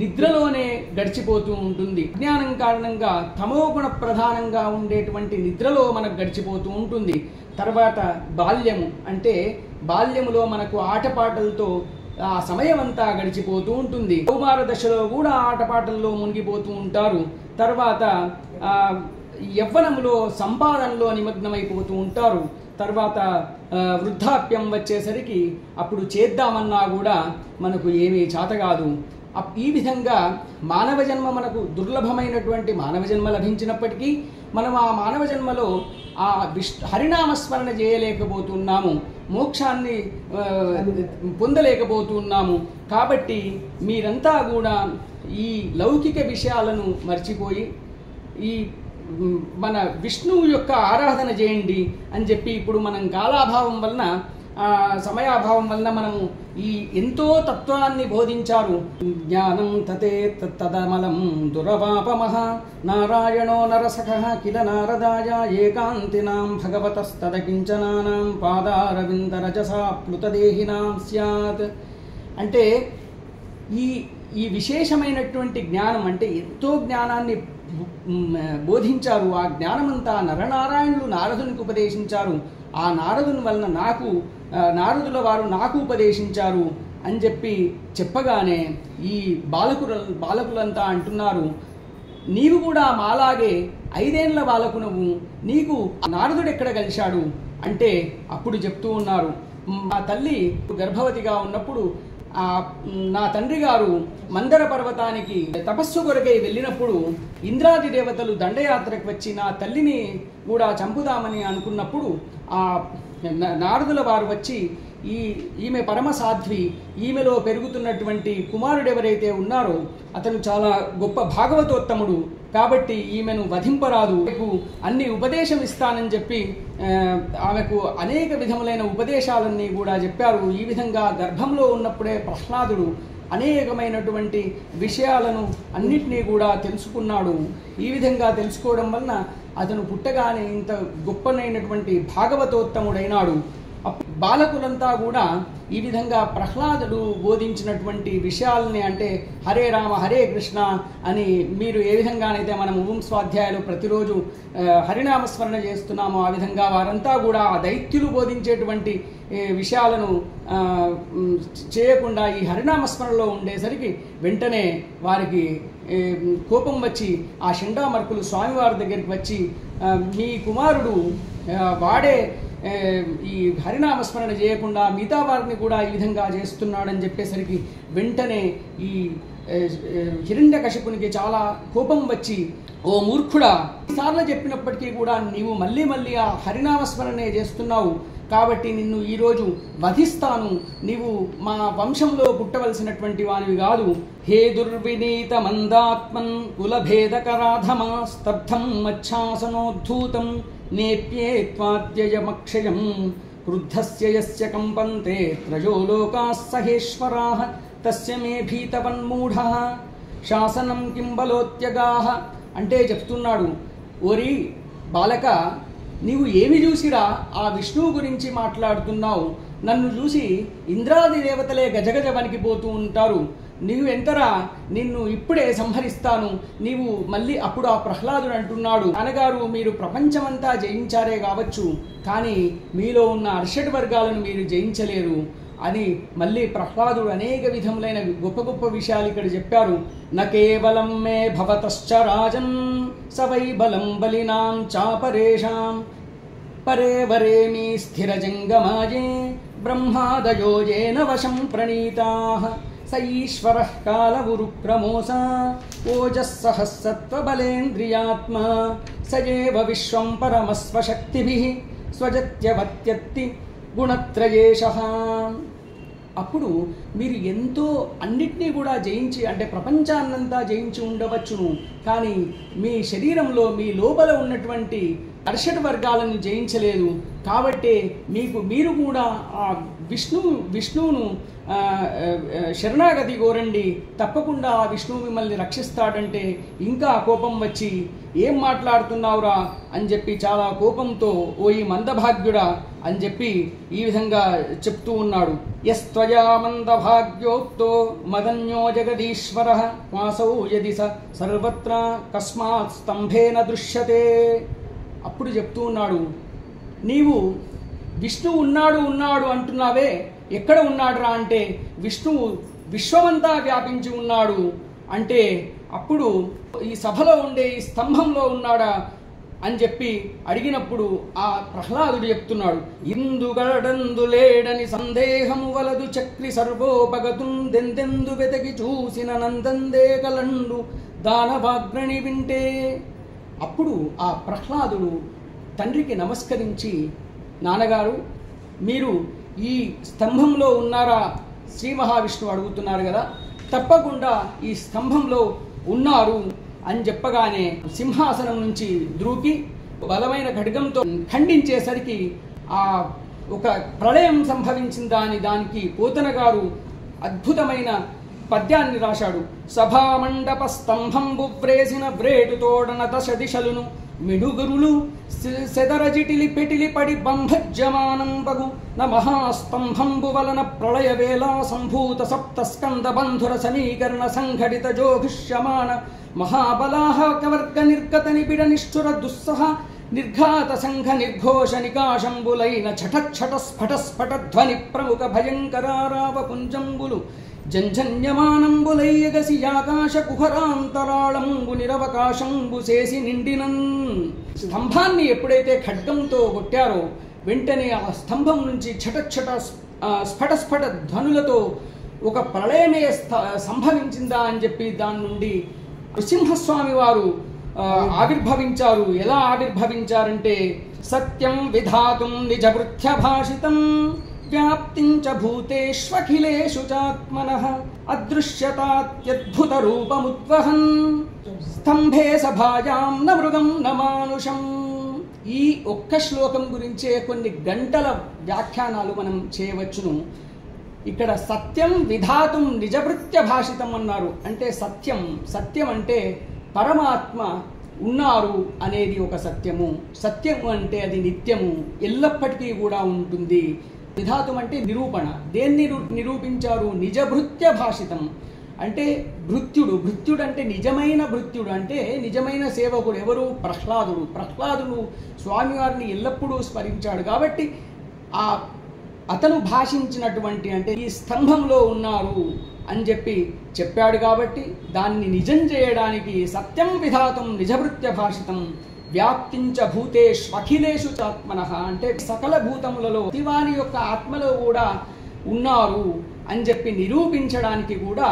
నిద్రలోనే గడిచిపోతూ ఉంటుంది. అజ్ఞానం కారణంగా తమోగుణ ప్రధానంగా ఉండేటువంటి నిద్రలో మనకు గడిచిపోతూ ఉంటుంది. తర్వాత బాల్యము అంటే బాల్యములో మనకు ఆటపాటలతో ఆ సమయం అంతా గడిచిపోతూ ఉంటుంది. కౌమార దశలో కూడా ఆటపాటల్లో మునిగిపోతూ ఉంటారు. తర్వాత యవ్వనంలో సంపాదనలో నిమగ్నమైపోతూ ఉంటారు. తర్వాత వృద్ధాప్యం వచ్చేసరికి అప్పుడు చేద్దామన్నా కూడా మనకు ఏమీ చేత కాదు. ఈ విధంగా మానవ జన్మ మనకు దుర్లభమైనటువంటి మానవ జన్మ లభించినప్పటికీ మనం ఆ మానవ జన్మలో ఆ హరినామస్మరణ చేయలేకపోతున్నాము, మోక్షాన్ని పొందలేకపోతున్నాము. కాబట్టి మీరంతా కూడా ఈ లౌకిక విషయాలను మర్చిపోయి ఈ మన విష్ణువు యొక్క ఆరాధన చేయండి అని చెప్పి ఇప్పుడు మనం కాలాభావం వలన సమయాభావం వలన మనము ఈ ఎంతో తత్వాన్ని బోధించారు. జ్ఞానం తతే తదమలం దురవాపమః నారాయణో నరసఖః కిల నారదాయ ఏకాంతినాం భగవతస్తదకించనానాం పాదారవిందరజసా ప్లుతదేహినాం స్యాత్. అంటే ఈ విశేషమైనటువంటి జ్ఞానం అంటే ఎంతో జ్ఞానాన్ని బోధించారు. ఆ జ్ఞానమంతా నరనారాయణులు నారదునికి ఉపదేశించారు. ఆ నారదుని వలన నారదుల వారు నాకు ఉపదేశించారు అని చెప్పగానే ఈ బాలకులంతా అంటున్నారు, నీవు కూడా మాలాగే 5 ఏళ్ల బాలకునవు, నీకు నారదుడు ఎక్కడ కలిశాడు అంటే అప్పుడు చెప్తూ ఉన్నారు, మా తల్లి గర్భవతిగా ఉన్నప్పుడు నా తండ్రి గారు మందర పర్వతానికి తపస్సు కొరకై వెళ్ళినప్పుడు ఇంద్రాది దేవతలు దండయాత్రకు వచ్చి నా తల్లిని కూడా చంపుదామని అనుకున్నప్పుడు ఆ నారదుల వారు వచ్చి ఈమె పరమ సాధ్వి, ఈమెలో పెరుగుతున్నటువంటి కుమారుడు ఎవరైతే ఉన్నారో అతను చాలా గొప్ప భాగవతోత్తముడు కాబట్టి ఈమెను వధింపరాదు, అన్ని ఉపదేశం ఇస్తానని చెప్పి ఆమెకు అనేక విధములైన ఉపదేశాలన్నీ కూడా చెప్పారు. ఈ విధంగా గర్భంలో ఉన్నప్పుడే ప్రహ్లాదుడు అనేకమైనటువంటి విషయాలను అన్నిటినీ కూడా తెలుసుకున్నాడు. ఈ విధంగా తెలుసుకోవడం వలన అతను పుట్టగానే ఇంత గొప్పనైనటువంటి భాగవతోత్తముడైనాడు. బాలకులంతా కూడా ఈ విధంగా ప్రహ్లాదుడు బోధించినటువంటి విషయాలని అంటే హరే రామ హరే కృష్ణ అని మీరు ఏ విధంగానైతే మనం ఓం స్వాధ్యాయాలు ప్రతిరోజు హరినామస్మరణ చేస్తున్నామో ఆ విధంగా వారంతా కూడా ఆ దైత్యులు బోధించేటువంటి విషయాలను చేయకుండా ఈ హరినామస్మరణలో ఉండేసరికి వెంటనే వారికి కోపం వచ్చి ఆ షండామర్కులు స్వామివారి దగ్గరికి వచ్చి మీ కుమారుడు వాడే ఈ హరినామస్మరణ చేయకుండా మిగతా వారిని కూడా ఈ విధంగా చేస్తున్నాడని చెప్పేసరికి వెంటనే ఈ హిరణ్యకశిపునికి చాలా కోపం వచ్చి, ఓ మూర్ఖుడా, సార్లు చెప్పినప్పటికీ కూడా నీవు మళ్ళీ మళ్ళీ ఆ హరినామస్మరణే చేస్తున్నావు, కాబట్టి నిన్ను ఈరోజు వధిస్తాను, నీవు మా వంశంలో పుట్టవలసినటువంటి వానివి కాదు. హే దుర్వినీత మందాత్మన్ కులభేదకరాధమా స్తబ్ధం మచ్ఛాసనోద్ధూతం నేప్యే త్వాద్యయమక్షయం క్రుద్ధస్య యస్య కంపంతే త్రయో లోకాః సహేశ్వరాః తస్య మే భీతవన్మూఢః శాసనం కిం బలోత్యగాః అంటే చెప్తున్నాడు, ఓరి బాలక, నీవు ఏమి చూసిరా ఆ విష్ణువు గురించి మాట్లాడుతున్నావు? నన్ను చూసి ఇంద్రాది దేవతలే గజగజ వణికిపోతూ ఉంటారు. నీవు ఎంతరా, నిన్ను ఇప్పుడే సంహరిస్తాను. నీవు మళ్ళీ అప్పుడు ఆ ప్రహ్లాదుడు అంటున్నాడు, నాన్నగారు మీరు ప్రపంచమంతా జయించారే కావచ్చు, కానీ మీలో ఉన్న అర్షడ్ వర్గాలను మీరు జయించలేరు అని మళ్ళీ ప్రహ్లాదుడు అనేక విధములైన గొప్ప గొప్ప విషయాలు ఇక్కడ చెప్పారు. న కేవలం మే భవతశ్చ రాజన్ సవై బలం బలినాం చాపరేషాం పరే వరేమి స్థిరజంగమాయే బ్రహ్మాదయోజేన వశం ప్రణీతాః స ఈశ్వరః కాలవురుక్రమోసా ఓజస్సహస్సత్వబలేంద్రియాత్మా సయేవ విశ్వం పరమస్వశక్తిభిః స్వజత్యవత్యత్తి గుణత్రయేషః. అప్పుడు మీరు ఎంతో అన్నిటినీ కూడా జయించి, అంటే ప్రపంచాన్నంతా జయించి ఉండవచ్చును, కానీ మీ శరీరంలో మీ లోపల ఉన్నటువంటి అర్షడ్ వర్గాలను జయించలేదు. కాబట్టి మీరు కూడా ఆ విష్ణువును శరణాగతి కోరండి, తప్పకుండా ఆ విష్ణువు మిమ్మల్ని రక్షిస్తాడంటే ఇంకా కోపం వచ్చి, ఏం మాట్లాడుతున్నావురా అని చెప్పి చాలా కోపంతో, ఓ ఈ మందభాగ్యుడా అని చెప్పి ఈ విధంగా చెప్తూ ఉన్నాడు. యస్త్వయా మందభాగ్యోక్తో మదన్యో జగదీశ్వరః వాసౌ యది సర్వత్రా కస్మాత్ స్తంభేన దృశ్యతే. అప్పుడు చెప్తూ ఉన్నాడు, నీవు విష్ణువు ఉన్నాడు అంటున్నావే, ఎక్కడ ఉన్నాడురా అంటే విష్ణువు విశ్వమంతా వ్యాపించి ఉన్నాడు అంటే, అప్పుడు ఈ సభలో ఉండే ఈ స్తంభంలో ఉన్నాడా అని చెప్పి అడిగినప్పుడు ఆ ప్రహ్లాదుడు చెప్తున్నాడు, ఇందుగడందు లేడని సందేహము వలదు చక్రి సర్వోపగతుం దెందెందు వెతకి చూసిన నందందే కలండు దానవాగ్రణి వింటే. అప్పుడు ఆ ప్రహ్లాదుడు తండ్రికి నమస్కరించి, నాన్నగారు మీరు ఈ స్తంభంలో ఉన్నారా? శ్రీ మహావిష్ణువు అడుగుతున్నారు కదా, తప్పకుండా ఈ స్తంభంలో ఉన్నారు అని చెప్పగానే సింహాసనం నుంచి దూకి బలమైన ఖడ్గంతో ఖండించేసరికి ఆ ఒక ప్రళయం సంభవించిన దానికి పోతన గారు అద్భుతమైన పద్యాన్ని రాశాడు. సభామండప స్తంభంబు వ్రేసిన వ్రేటు తోడన దశ దిశలును మిడుగురులు సెదరజిటిలి పెటిలి పడి బంభజ్యమానంబగు న మహాస్తంభంబు వలన ప్రళయ వేళ సంభూత సప్త స్కంద బంధుర సమీకరణ సంఘటిత జోఘుష్యమాన మహాబలాహ కవర్గ నిర్గత నిబిడ నిష్ఠుర దుస్సహ నిర్ఘాత సంఘ నిర్ఘోష నికాశంబులైన ఛటఛట స్ఫటస్ఫట ధ్వని ప్రముఖ భయంకరారావ పుంజంబులు జంఝన్యమానంబులయ్యగసి ఆకాశ కుహరాంతరాళంబు నిరవకాశంబు చేసి నిండినన్. స్తంభాన్ని ఎప్పుడైతే ఖడ్గంతో కొట్టారో వెంటనే ఆ స్తంభం నుంచి ఛటఛట స్ఫటస్ఫట ధ్వనులతో ఒక ప్రళయమే సంభవించిందా అని చెప్పి దాని నుండి నృసింహస్వామి వారు ఆవిర్భవించారు. ఎలా ఆవిర్భవించారంటే, సత్యం విధాతుం నిజభృత్య భాషితం వ్యాప్తించ భూతేష్వఖిలేషు చాత్మనః అదృశ్యతాత్యద్భుత రూపముద్వహన్ స్తంభే సభాయాం న మృగం న మానుషం. ఈ ఒక్క శ్లోకం గురించే కొన్ని గంటల వ్యాఖ్యానాలు మనం చేయవచ్చును. ఇక్కడ సత్యం విధాతుం నిజభృత్య భాషితం అన్నారు. అంటే సత్యం అంటే పరమాత్మ ఉన్నారు అనేది ఒక సత్యము. సత్యము అంటే అది నిత్యము, ఎల్లప్పటికీ కూడా ఉంటుంది. విధాతుం అంటే నిరూపణ. దేన్ని నిరూపించారు? నిజభృత్య భాషితం అంటే భృత్యుడు అంటే నిజమైన భృత్యుడు, అంటే నిజమైన సేవకుడు. ఎవరు? ప్రహ్లాదుడు స్వామివారిని ఎల్లప్పుడూ స్మరించాడు కాబట్టి అతను భాషించినటువంటి, అంటే ఈ స్తంభంలో ఉన్నారు అని చెప్పాడు కాబట్టి దాన్ని నిజం చేయడానికి సత్యం విధాతం నిజభృత్య భాషితం వ్యాప్తించ భూతేష్వఖిలేషు చాత్మనః అంటే సకల భూతములలో ప్రతివాని యొక్క ఆత్మలో కూడా ఉన్నారు అని చెప్పి నిరూపించడానికి కూడా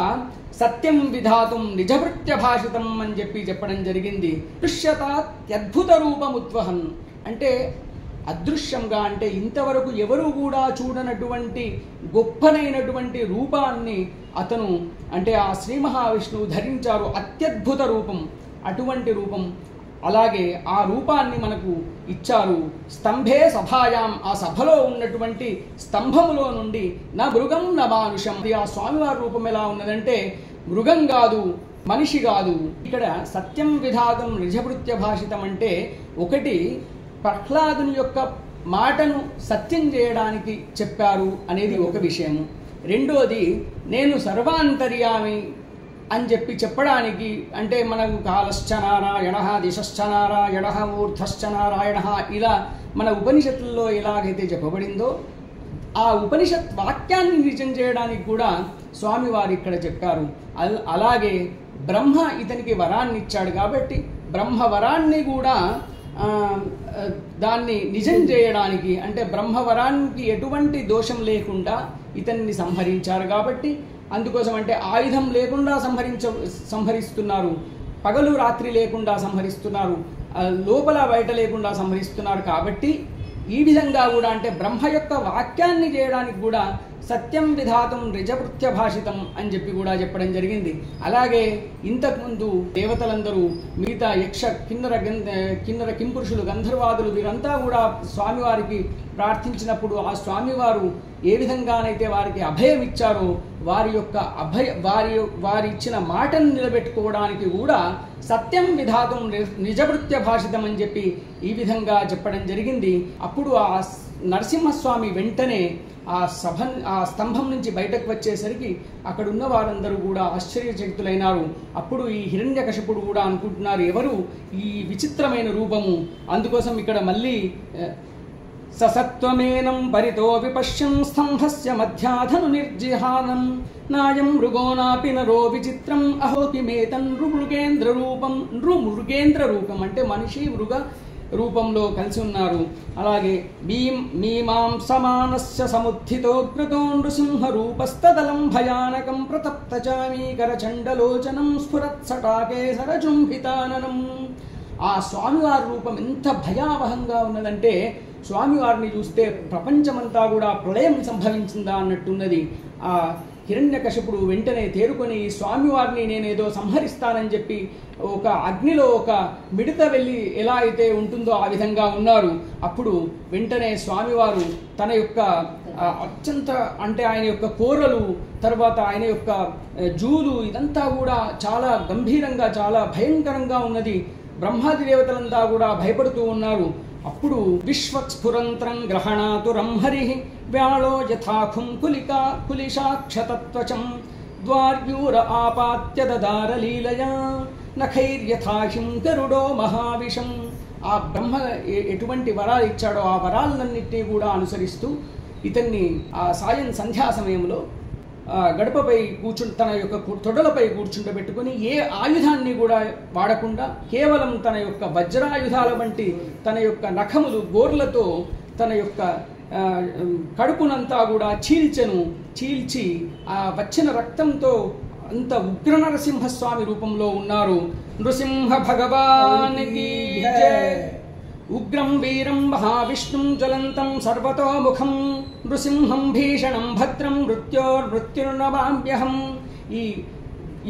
సత్యం విధాతుం నిజభృత్య భాషితం అని చెప్పడం జరిగింది. దృశ్యతాత్యద్భుత రూపముద్వహన్ అంటే అదృశ్యంగా అంటే ఇంతవరకు ఎవరు కూడా చూడనటువంటి గొప్పనైనటువంటి రూపాన్ని అతను అంటే ఆ శ్రీ మహావిష్ణువు ధరించారు. అత్యద్భుత రూపం, అటువంటి రూపం. అలాగే ఆ రూపాన్ని మనకు ఇచ్చారు. స్తంభే సభాయాం ఆ సభలో ఉన్నటువంటి స్తంభములో నుండి నా మృగం నా మానుషం. ఆ స్వామివారి రూపం ఎలా ఉన్నదంటే మృగం కాదు, మనిషి కాదు. ఇక్కడ సత్యం విధాతం నిజభృత్య భాషితం అంటే ఒకటి ప్రహ్లాదుని యొక్క మాటను సత్యం చేయడానికి చెప్పారు అనేది ఒక విషయము. రెండోది నేను సర్వాంతర్యామి అని చెప్పడానికి అంటే మనం కాలశ్చనారాయణ దిశశ్చనారాయణ ఊర్ధశ్చనారాయణ ఇలా మన ఉపనిషత్తుల్లో ఎలాగైతే చెప్పబడిందో ఆ ఉపనిషత్ వాక్యాన్ని నిజం చేయడానికి కూడా స్వామివారు ఇక్కడ చెప్పారు. అలాగే బ్రహ్మ ఇతనికి వరాన్ని ఇచ్చాడు కాబట్టి బ్రహ్మ వరాన్ని కూడా దాన్ని నిజం చేయడానికి అంటే బ్రహ్మవరానికి ఎటువంటి దోషం లేకుండా ఇతన్ని సంహరించారు కాబట్టి అందుకోసం అంటే ఆయుధం లేకుండా సంహరిస్తున్నారు, పగలు రాత్రి లేకుండా సంహరిస్తున్నారు, లోపల బయట లేకుండా సంహరిస్తున్నారు. కాబట్టి ఈ విధంగా కూడా అంటే బ్రహ్మ యొక్క వాక్యాన్ని చేయడానికి కూడా సత్యం విధాతం నిజభృత్య భాషితం అని కూడా చెప్పడం జరిగింది. అలాగే ఇంతకుముందు దేవతలందరూ మిగతా యక్ష కిన్నర కింపురుషులు గంధర్వాదులు వీరంతా కూడా స్వామివారికి ప్రార్థించినప్పుడు ఆ స్వామివారు ఏ విధంగానైతే వారికి అభయం ఇచ్చారో వారి ఇచ్చిన మాటను నిలబెట్టుకోవడానికి కూడా సత్యం విధాతం నిజభృత్య భాషితం అని ఈ విధంగా చెప్పడం జరిగింది. అప్పుడు ఆ నరసింహస్వామి వెంటనే ఆ స్తంభం నుంచి బయటకు వచ్చేసరికి అక్కడ ఉన్న వారందరూ కూడా ఆశ్చర్యచకితులైనారు. అప్పుడు ఈ హిరణ్యకశిపుడు కూడా అనుకుంటున్నారు ఎవరు ఈ విచిత్రమైన రూపము. అందుకోసం ఇక్కడ మళ్ళీ ససత్వమేనం పరితో విపశ్యం స్తంభస్య మధ్యాధను నిర్జిహానం నాయం మృగోనాపి నరో విచిత్రం అహోకిమేతన్ నృమృగేంద్ర రూపం. నృమృగేంద్ర రూపం అంటే మనిషి మృగ రూపంలో కలిసి ఉన్నారు. అలాగే మీమాంసమానస్య సముత్థితోగ్రతో నృసింహ రూపస్తదలం భయానకం ప్రతప్తచామీకర చండలోచనం స్ఫురత్సటాకేసర జృంభితాననం. ఆ స్వామివారి రూపం ఎంత భయావహంగా ఉన్నదంటే స్వామివారిని చూస్తే ప్రపంచమంతా కూడా ప్రళయం సంభవించిందా అన్నట్టున్నది. ఆ హిరణ్యకశిపుడు వెంటనే తేరుకొని స్వామివారిని నేనేదో సంహరిస్తానని ఒక అగ్నిలో ఒక మిడత వెళ్ళి ఎలా అయితే ఉంటుందో ఆ విధంగా ఉన్నారు. అప్పుడు వెంటనే స్వామివారు తన యొక్క అత్యంత అంటే ఆయన యొక్క కోరలు తర్వాత ఆయన యొక్క జూలు ఇదంతా కూడా చాలా గంభీరంగా చాలా భయంకరంగా ఉన్నది. బ్రహ్మాది దేవతలంతా కూడా భయపడుతూ ఉన్నారు. అప్పుడు విశ్వస్ఫురంత్రం గ్రహణాతురం హరి వ్యాళో యథాఖుం కులిశాక్షతత్వచం ద్వార్యూర ఆపాత్య దదార లీలయా నఖైర్యథాహిం గరుడో మహావిషం. ఆ బ్రహ్మ ఎటువంటి వరాలు ఇచ్చాడో ఆ వరాలన్నింటినీ కూడా అనుసరిస్తూ ఇతన్ని ఆ సంధ్యా సమయంలో గడపపై తన యొక్క తొడలపై కూర్చుండబెట్టుకుని ఏ ఆయుధాన్ని కూడా వాడకుండా కేవలం తన యొక్క వజ్రాయుధాల వంటి తన యొక్క నఖములు గోర్లతో తన యొక్క కడుపునంతా కూడా చీల్చి ఆ వచ్చిన రక్తంతో అంత ఉగ్ర నరసింహస్వామి రూపంలో ఉన్నారు. నృసింహ భగవానికి ఉగ్రం వీరం మహావిష్ణుం జ్వలంతం సర్వతోముఖం నృసింహం భీషణం భద్రం మృత్యుర్నమామ్యహం.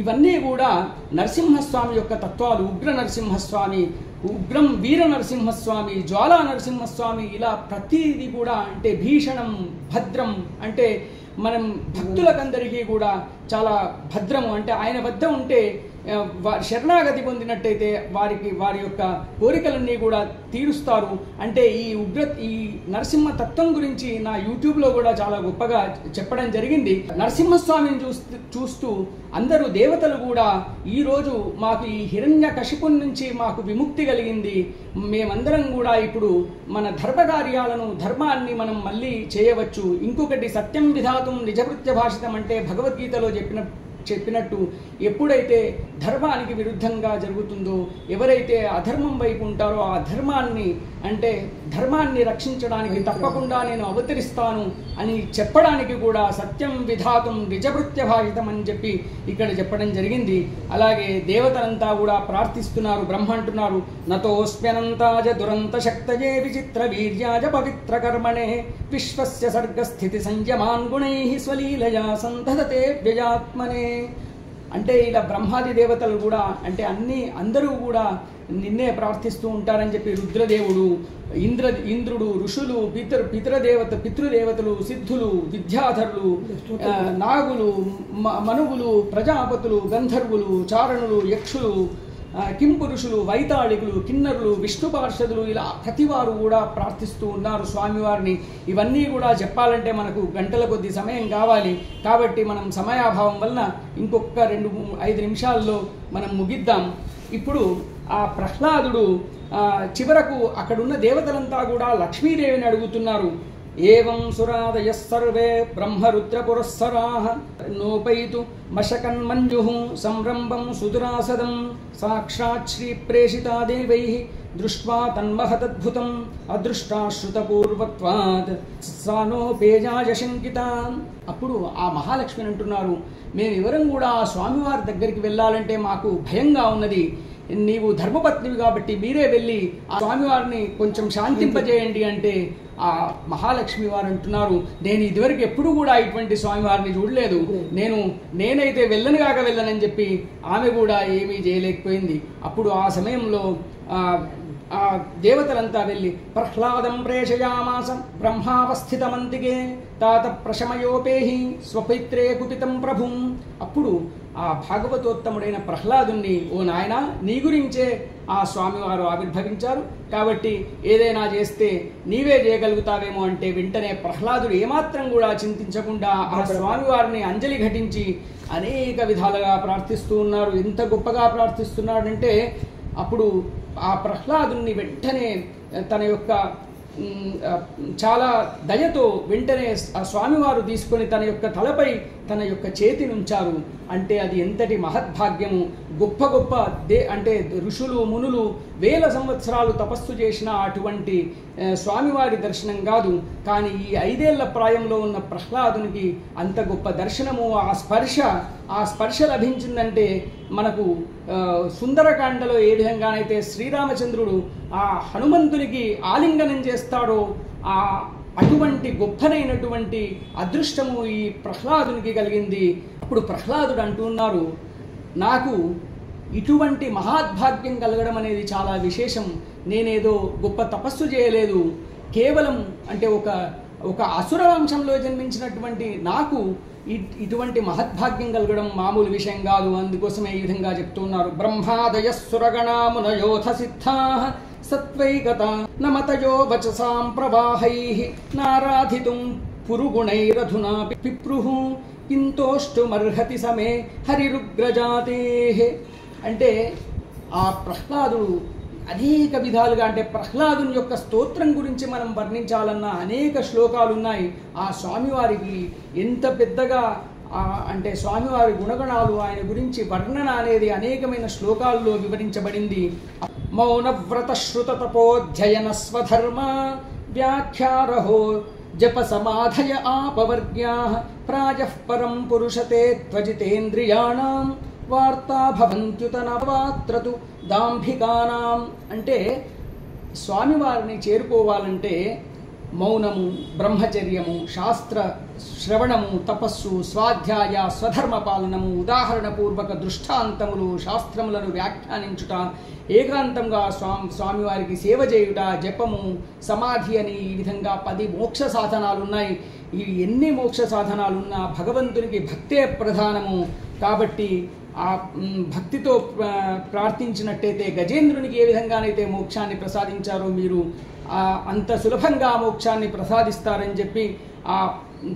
ఇవన్నీ కూడా నరసింహస్వామి యొక్క తత్వాలు. ఉగ్ర నరసింహస్వామి, ఉగ్రం వీర నరసింహస్వామి, జ్వాలా నరసింహస్వామి ఇలా ప్రతిదీ కూడా అంటే భీషణం భద్రం అంటే మనం భక్తులకందరికీ కూడా చాలా భద్రము అంటే ఆయన వద్ద ఉంటే శరణాగతి పొందినట్టయితే వారి యొక్క కోరికలన్నీ కూడా తీరుస్తారు. అంటే ఈ నరసింహ తత్వం గురించి నా యూట్యూబ్లో కూడా చాలా గొప్పగా చెప్పడం జరిగింది. నరసింహస్వామిని చూస్తూ అందరూ దేవతలు కూడా ఈరోజు మాకు ఈ హిరణ్యకశిపుని నుంచి మాకు విముక్తి కలిగింది, మేమందరం కూడా ఇప్పుడు మన ధర్మాన్ని మనం మళ్ళీ చేయవచ్చు. ఇంకొకటి సత్యం విధాతం నిజభృత్య భాషితం అంటే భగవద్గీతలో చెప్పిన చెప్పినట్టు ఎప్పుడైతే ధర్మానికి విరుద్ధంగా జరుగుతుందో, ఎవరైతే అధర్మం వైపు ఉంటారో ఆ ధర్మాన్ని అంటే ధర్మాన్ని రక్షించడానికి తప్పకుండా నేను అవతరిస్తాను అని చెప్పడానికి కూడా సత్యం విధాతం నిజభృత్య భాషితం అని చెప్పి ఇక్కడ చెప్పడం జరిగింది. అలాగే దేవతలంతా కూడా ప్రార్థిస్తున్నారు. బ్రహ్మ అంటున్నారు, నతోస్మ్యనంతాజ దురంత శక్తయే విచిత్ర వీర్యాజ పవిత్ర కర్మణే విశ్వస్య సర్గస్థితి సంయమాన్ గుణై స్వలీలయా సంధదతే వ్యజాత్మనే. అంటే ఇలా బ్రహ్మాది దేవతలు కూడా అంటే అందరూ కూడా నిన్నే ప్రార్థిస్తూ ఉంటారని చెప్పి రుద్రదేవుడు, ఇంద్రుడు, ఋషులు, పితృదేవతలు, సిద్ధులు, విద్యాధరులు, నాగులు, మనువులు, ప్రజాపతులు, గంధర్వులు, చారణులు, యక్షులు, కింపురుషులు, వైతాళికులు, కిన్నరులు, విష్ణు పార్షదులు, ఇలా ప్రతివారు కూడా ప్రార్థిస్తూ ఉన్నారు స్వామివారిని. ఇవన్నీ కూడా చెప్పాలంటే మనకు గంటల కొద్ది సమయం కావాలి. కాబట్టి మనం సమయాభావం వలన ఇంకొక 2-5 నిమిషాల్లో మనం ముగిద్దాం. ఇప్పుడు ఆ ప్రహ్లాదుడు చివరకు అక్కడున్న దేవతలంతా కూడా లక్ష్మీదేవిని అడుగుతున్నారు. ఏవం సురాదయః సర్వే బ్రహ్మరుద్రపురస్సరాః నోపైతు మశకన్మంజుః సంరంభం సుదురాసదం సాక్షాత్ శ్రీ ప్రేషితా దేవైః దృష్ట్వా తన్మహదద్భుతం అదృష్టాశ్రుతపూర్వత్వాత్ సానోపేజాయ శంకిత. అప్పుడు ఆ మహాలక్ష్మి అంటున్నారు, మేమెవరం కూడా ఆ స్వామివారి దగ్గరికి వెళ్ళాలంటే మాకు భయంగా ఉన్నది. నీవు ధర్మపత్నివి కాబట్టి మీరే వెళ్ళి ఆ స్వామివారిని కొంచెం శాంతింపజేయండి అంటే ఆ మహాలక్ష్మి వారు అంటున్నారు, నేను ఇదివరకు ఎప్పుడు కూడా ఇటువంటి స్వామివారిని చూడలేదు, నేనైతే వెళ్ళనని చెప్పి ఆమె కూడా ఏమీ చేయలేకపోయింది. అప్పుడు ఆ సమయంలో ఆ దేవతలంతా వెళ్ళి ప్రహ్లాదం ప్రేషయామాసం బ్రహ్మావస్థితమంతికే తాత ప్రశమయోపేహి స్వపైత్రే కుపితం ప్రభుం. అప్పుడు ఆ భాగవతోత్తముడైన ప్రహ్లాదుని, ఓ నాయన నీ గురించే ఆ స్వామివారు ఆవిర్భవించారు కాబట్టి ఏదైనా చేస్తే నీవే చేయగలుగుతావేమో అంటే వెంటనే ప్రహ్లాదుడు ఏమాత్రం కూడా చింతించకుండా ఆ స్వామివారిని అంజలి ఘటించి అనేక విధాలుగా ప్రార్థిస్తూ ఉన్నారు. ఎంత గొప్పగా ప్రార్థిస్తున్నాడంటే అప్పుడు ఆ ప్రహ్లాదుని వెంటనే తన యొక్క చాలా దయతో వెంటనే ఆ స్వామివారు తీసుకొని తన యొక్క తలపై తన యొక్క చేతిని ఉంచారు. అంటే అది ఎంతటి మహద్భాగ్యము. గొప్ప అంటే ఋషులు, మునులు 1000 సంవత్సరాలు తపస్సు చేసిన అటువంటి స్వామివారి దర్శనం కాదు. కానీ ఈ 5 ఏళ్ల ప్రాయంలో ఉన్న ప్రహ్లాదునికి అంత గొప్ప దర్శనము, ఆ స్పర్శ లభించిందంటే మనకు సుందరకాండలో ఏ విధంగానైతే శ్రీరామచంద్రుడు ఆ హనుమంతునికి ఆలింగనం చేస్తాడో అటువంటి గొప్పనైనటువంటి అదృష్టము ఈ ప్రహ్లాదునికి కలిగింది. అప్పుడు ప్రహ్లాదుడు అంటున్నారు, నాకు ఇటువంటి మహాద్భాగ్యం కలగడం అనేది చాలా విశేషం. నేనేదో గొప్ప తపస్సు చేయలేదు, కేవలం అంటే ఒక అసుర వంశంలో జన్మించినటువంటి నాకు ఇటువంటి మహద్భాగ్యం కలగడం మామూలు విషయం కాదు. అందుకోసమే ఈ విధంగా చెప్తున్నారు. బ్రహ్మాదయ సురగణామునయోథ సిద్ధాః సత్వైగత నమతయో వచసాం ప్రవాహైః నారాధితుం పురుగుణైరధునా పిప్రుః కింతోష్టుమర్హతి సమే హరిరుగ్రజాతేః. అంటే ఆ ప్రహ్లాదుడు అనేక విధాలుగా అంటే ప్రహ్లాదుని యొక్క స్తోత్రం గురించి మనం వర్ణించాలన్న అనేక శ్లోకాలు ఉన్నాయి. ఆ స్వామివారికి ఎంత పెద్దగా అంటే స్వామివారి గుణగణాలు, ఆయన గురించి వర్ణన అనేది అనేకమైన శ్లోకాల్లో వివరించబడింది. మౌనవ్రత శ్రుత తపోధ్యయన స్వధర్మ వ్యాఖ్యారహో జప సమాధయ ఆపవర్గ్యాః ప్రాయః పరం పురుషతే త్వజితేంద్రియాణాం వార్తా భవంత్యుత నవాత్రతు దాంభికానాం. అంటే స్వామివారిని చేరుకోవాలంటే మౌనము, బ్రహ్మచర్యము, శాస్త్ర శ్రవణము, తపస్సు, స్వాధ్యాయ, స్వధర్మ పాలనము, ఉదాహరణపూర్వక దృష్టాంతములు, శాస్త్రములను వ్యాఖ్యానించుట, ఏకాంతంగా స్వామివారికి సేవ చేయుట, జపము, సమాధి అని ఈ విధంగా 10 మోక్ష సాధనాలు ఉన్నాయి. ఈ ఎన్ని మోక్ష సాధనాలున్నా భగవంతునికి భక్తే ప్రధానము. కాబట్టి ఆ భక్తితో ప్రార్థించినట్టయితే గజేంద్రునికి ఏ విధంగానైతే మోక్షాన్ని ప్రసాదించారో మీరు అంత సులభంగా మోక్షాన్ని ప్రసాదిస్తారని చెప్పి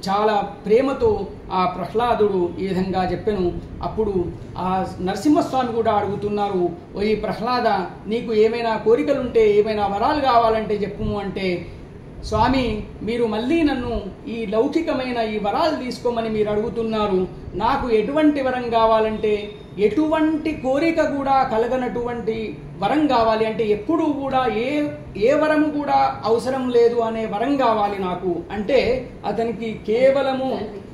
చాలా ప్రేమతో ఆ ప్రహ్లాదుడు ఈ విధంగా చెప్పెను. అప్పుడు ఆ నరసింహస్వామి కూడా అడుగుతున్నారు, ఓ ఈ ప్రహ్లాద, నీకు ఏమైనా కోరికలుంటే, ఏమైనా వరాలు కావాలంటే చెప్పుము అంటే స్వామి మీరు మళ్ళీ నన్ను ఈ లౌకికమైన ఈ వరాలు తీసుకోమని మీరు అడుగుతున్నారు. నాకు ఎటువంటి వరం కావాలంటే ఎటువంటి కోరిక కూడా కలగనటువంటి వరం కావాలి. అంటే ఎప్పుడూ కూడా ఏ వరము కూడా అవసరం లేదు అనే వరం కావాలి నాకు. అంటే అతనికి కేవలము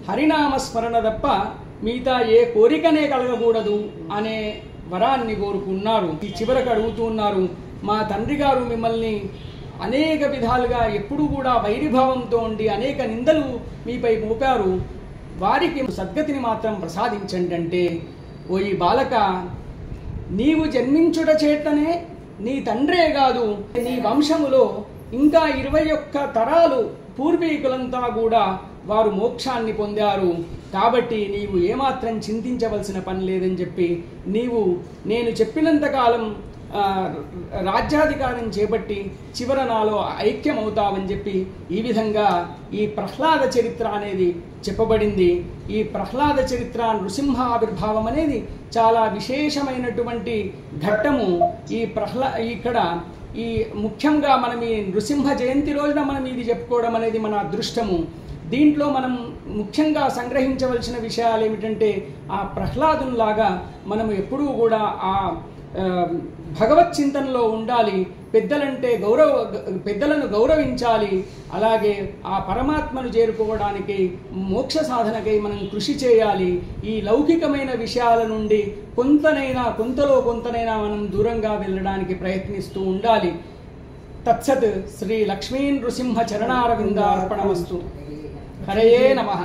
హరినామస్మరణ తప్ప మిగతా ఏ కోరికనే కలగకూడదు అనే వరాన్ని కోరుకున్నారు. ఈ చివరకు అడుగుతున్నారు, మా తండ్రి గారు మిమ్మల్ని అనేక విధాలుగా ఎప్పుడూ కూడా వైరిభావంతో ఉండి అనేక నిందలు మీపై మోపారు, వారికి సద్గతిని మాత్రం ప్రసాదించండి. అంటే ఓ ఈ బాలక, నీవు జన్మించుట చేతనే నీ తండ్రే కాదు నీ వంశములో ఇంకా 21 తరాలు పూర్వీకులంతా కూడా వారు మోక్షాన్ని పొందారు. కాబట్టి నీవు ఏమాత్రం చింతించవలసిన పని లేదని చెప్పి నేను చెప్పినంతకాలం రాజ్యాధికారం చేపట్టి చివర నాలో ఐక్యమవుతావని చెప్పి ఈ విధంగా ఈ ప్రహ్లాద చరిత్ర అనేది చెప్పబడింది. ఈ ప్రహ్లాద చరిత్ర నృసింహ ఆవిర్భావం అనేది చాలా విశేషమైనటువంటి ఘట్టము. ఇక్కడ ఈ ముఖ్యంగా మనం ఈ నృసింహ జయంతి రోజున మనం ఇది చెప్పుకోవడం అనేది మన అదృష్టము. దీంట్లో మనం ముఖ్యంగా సంగ్రహించవలసిన విషయాలు ఏమిటంటే, ఆ ప్రహ్లాదునిలాగా మనం ఎప్పుడూ కూడా ఆ భగవత్ చింతనలో ఉండాలి. పెద్దలను గౌరవించాలి. అలాగే ఆ పరమాత్మను చేరుకోవడానికి మోక్ష సాధనకై మనం కృషి చేయాలి. ఈ లౌకికమైన విషయాల నుండి కొంతలో కొంతనైనా మనం దూరంగా వెళ్ళడానికి ప్రయత్నిస్తూ ఉండాలి. తత్సత్ శ్రీ లక్ష్మీ నృసింహ చరణారవిందార్పణమస్తు. హరయే నమః.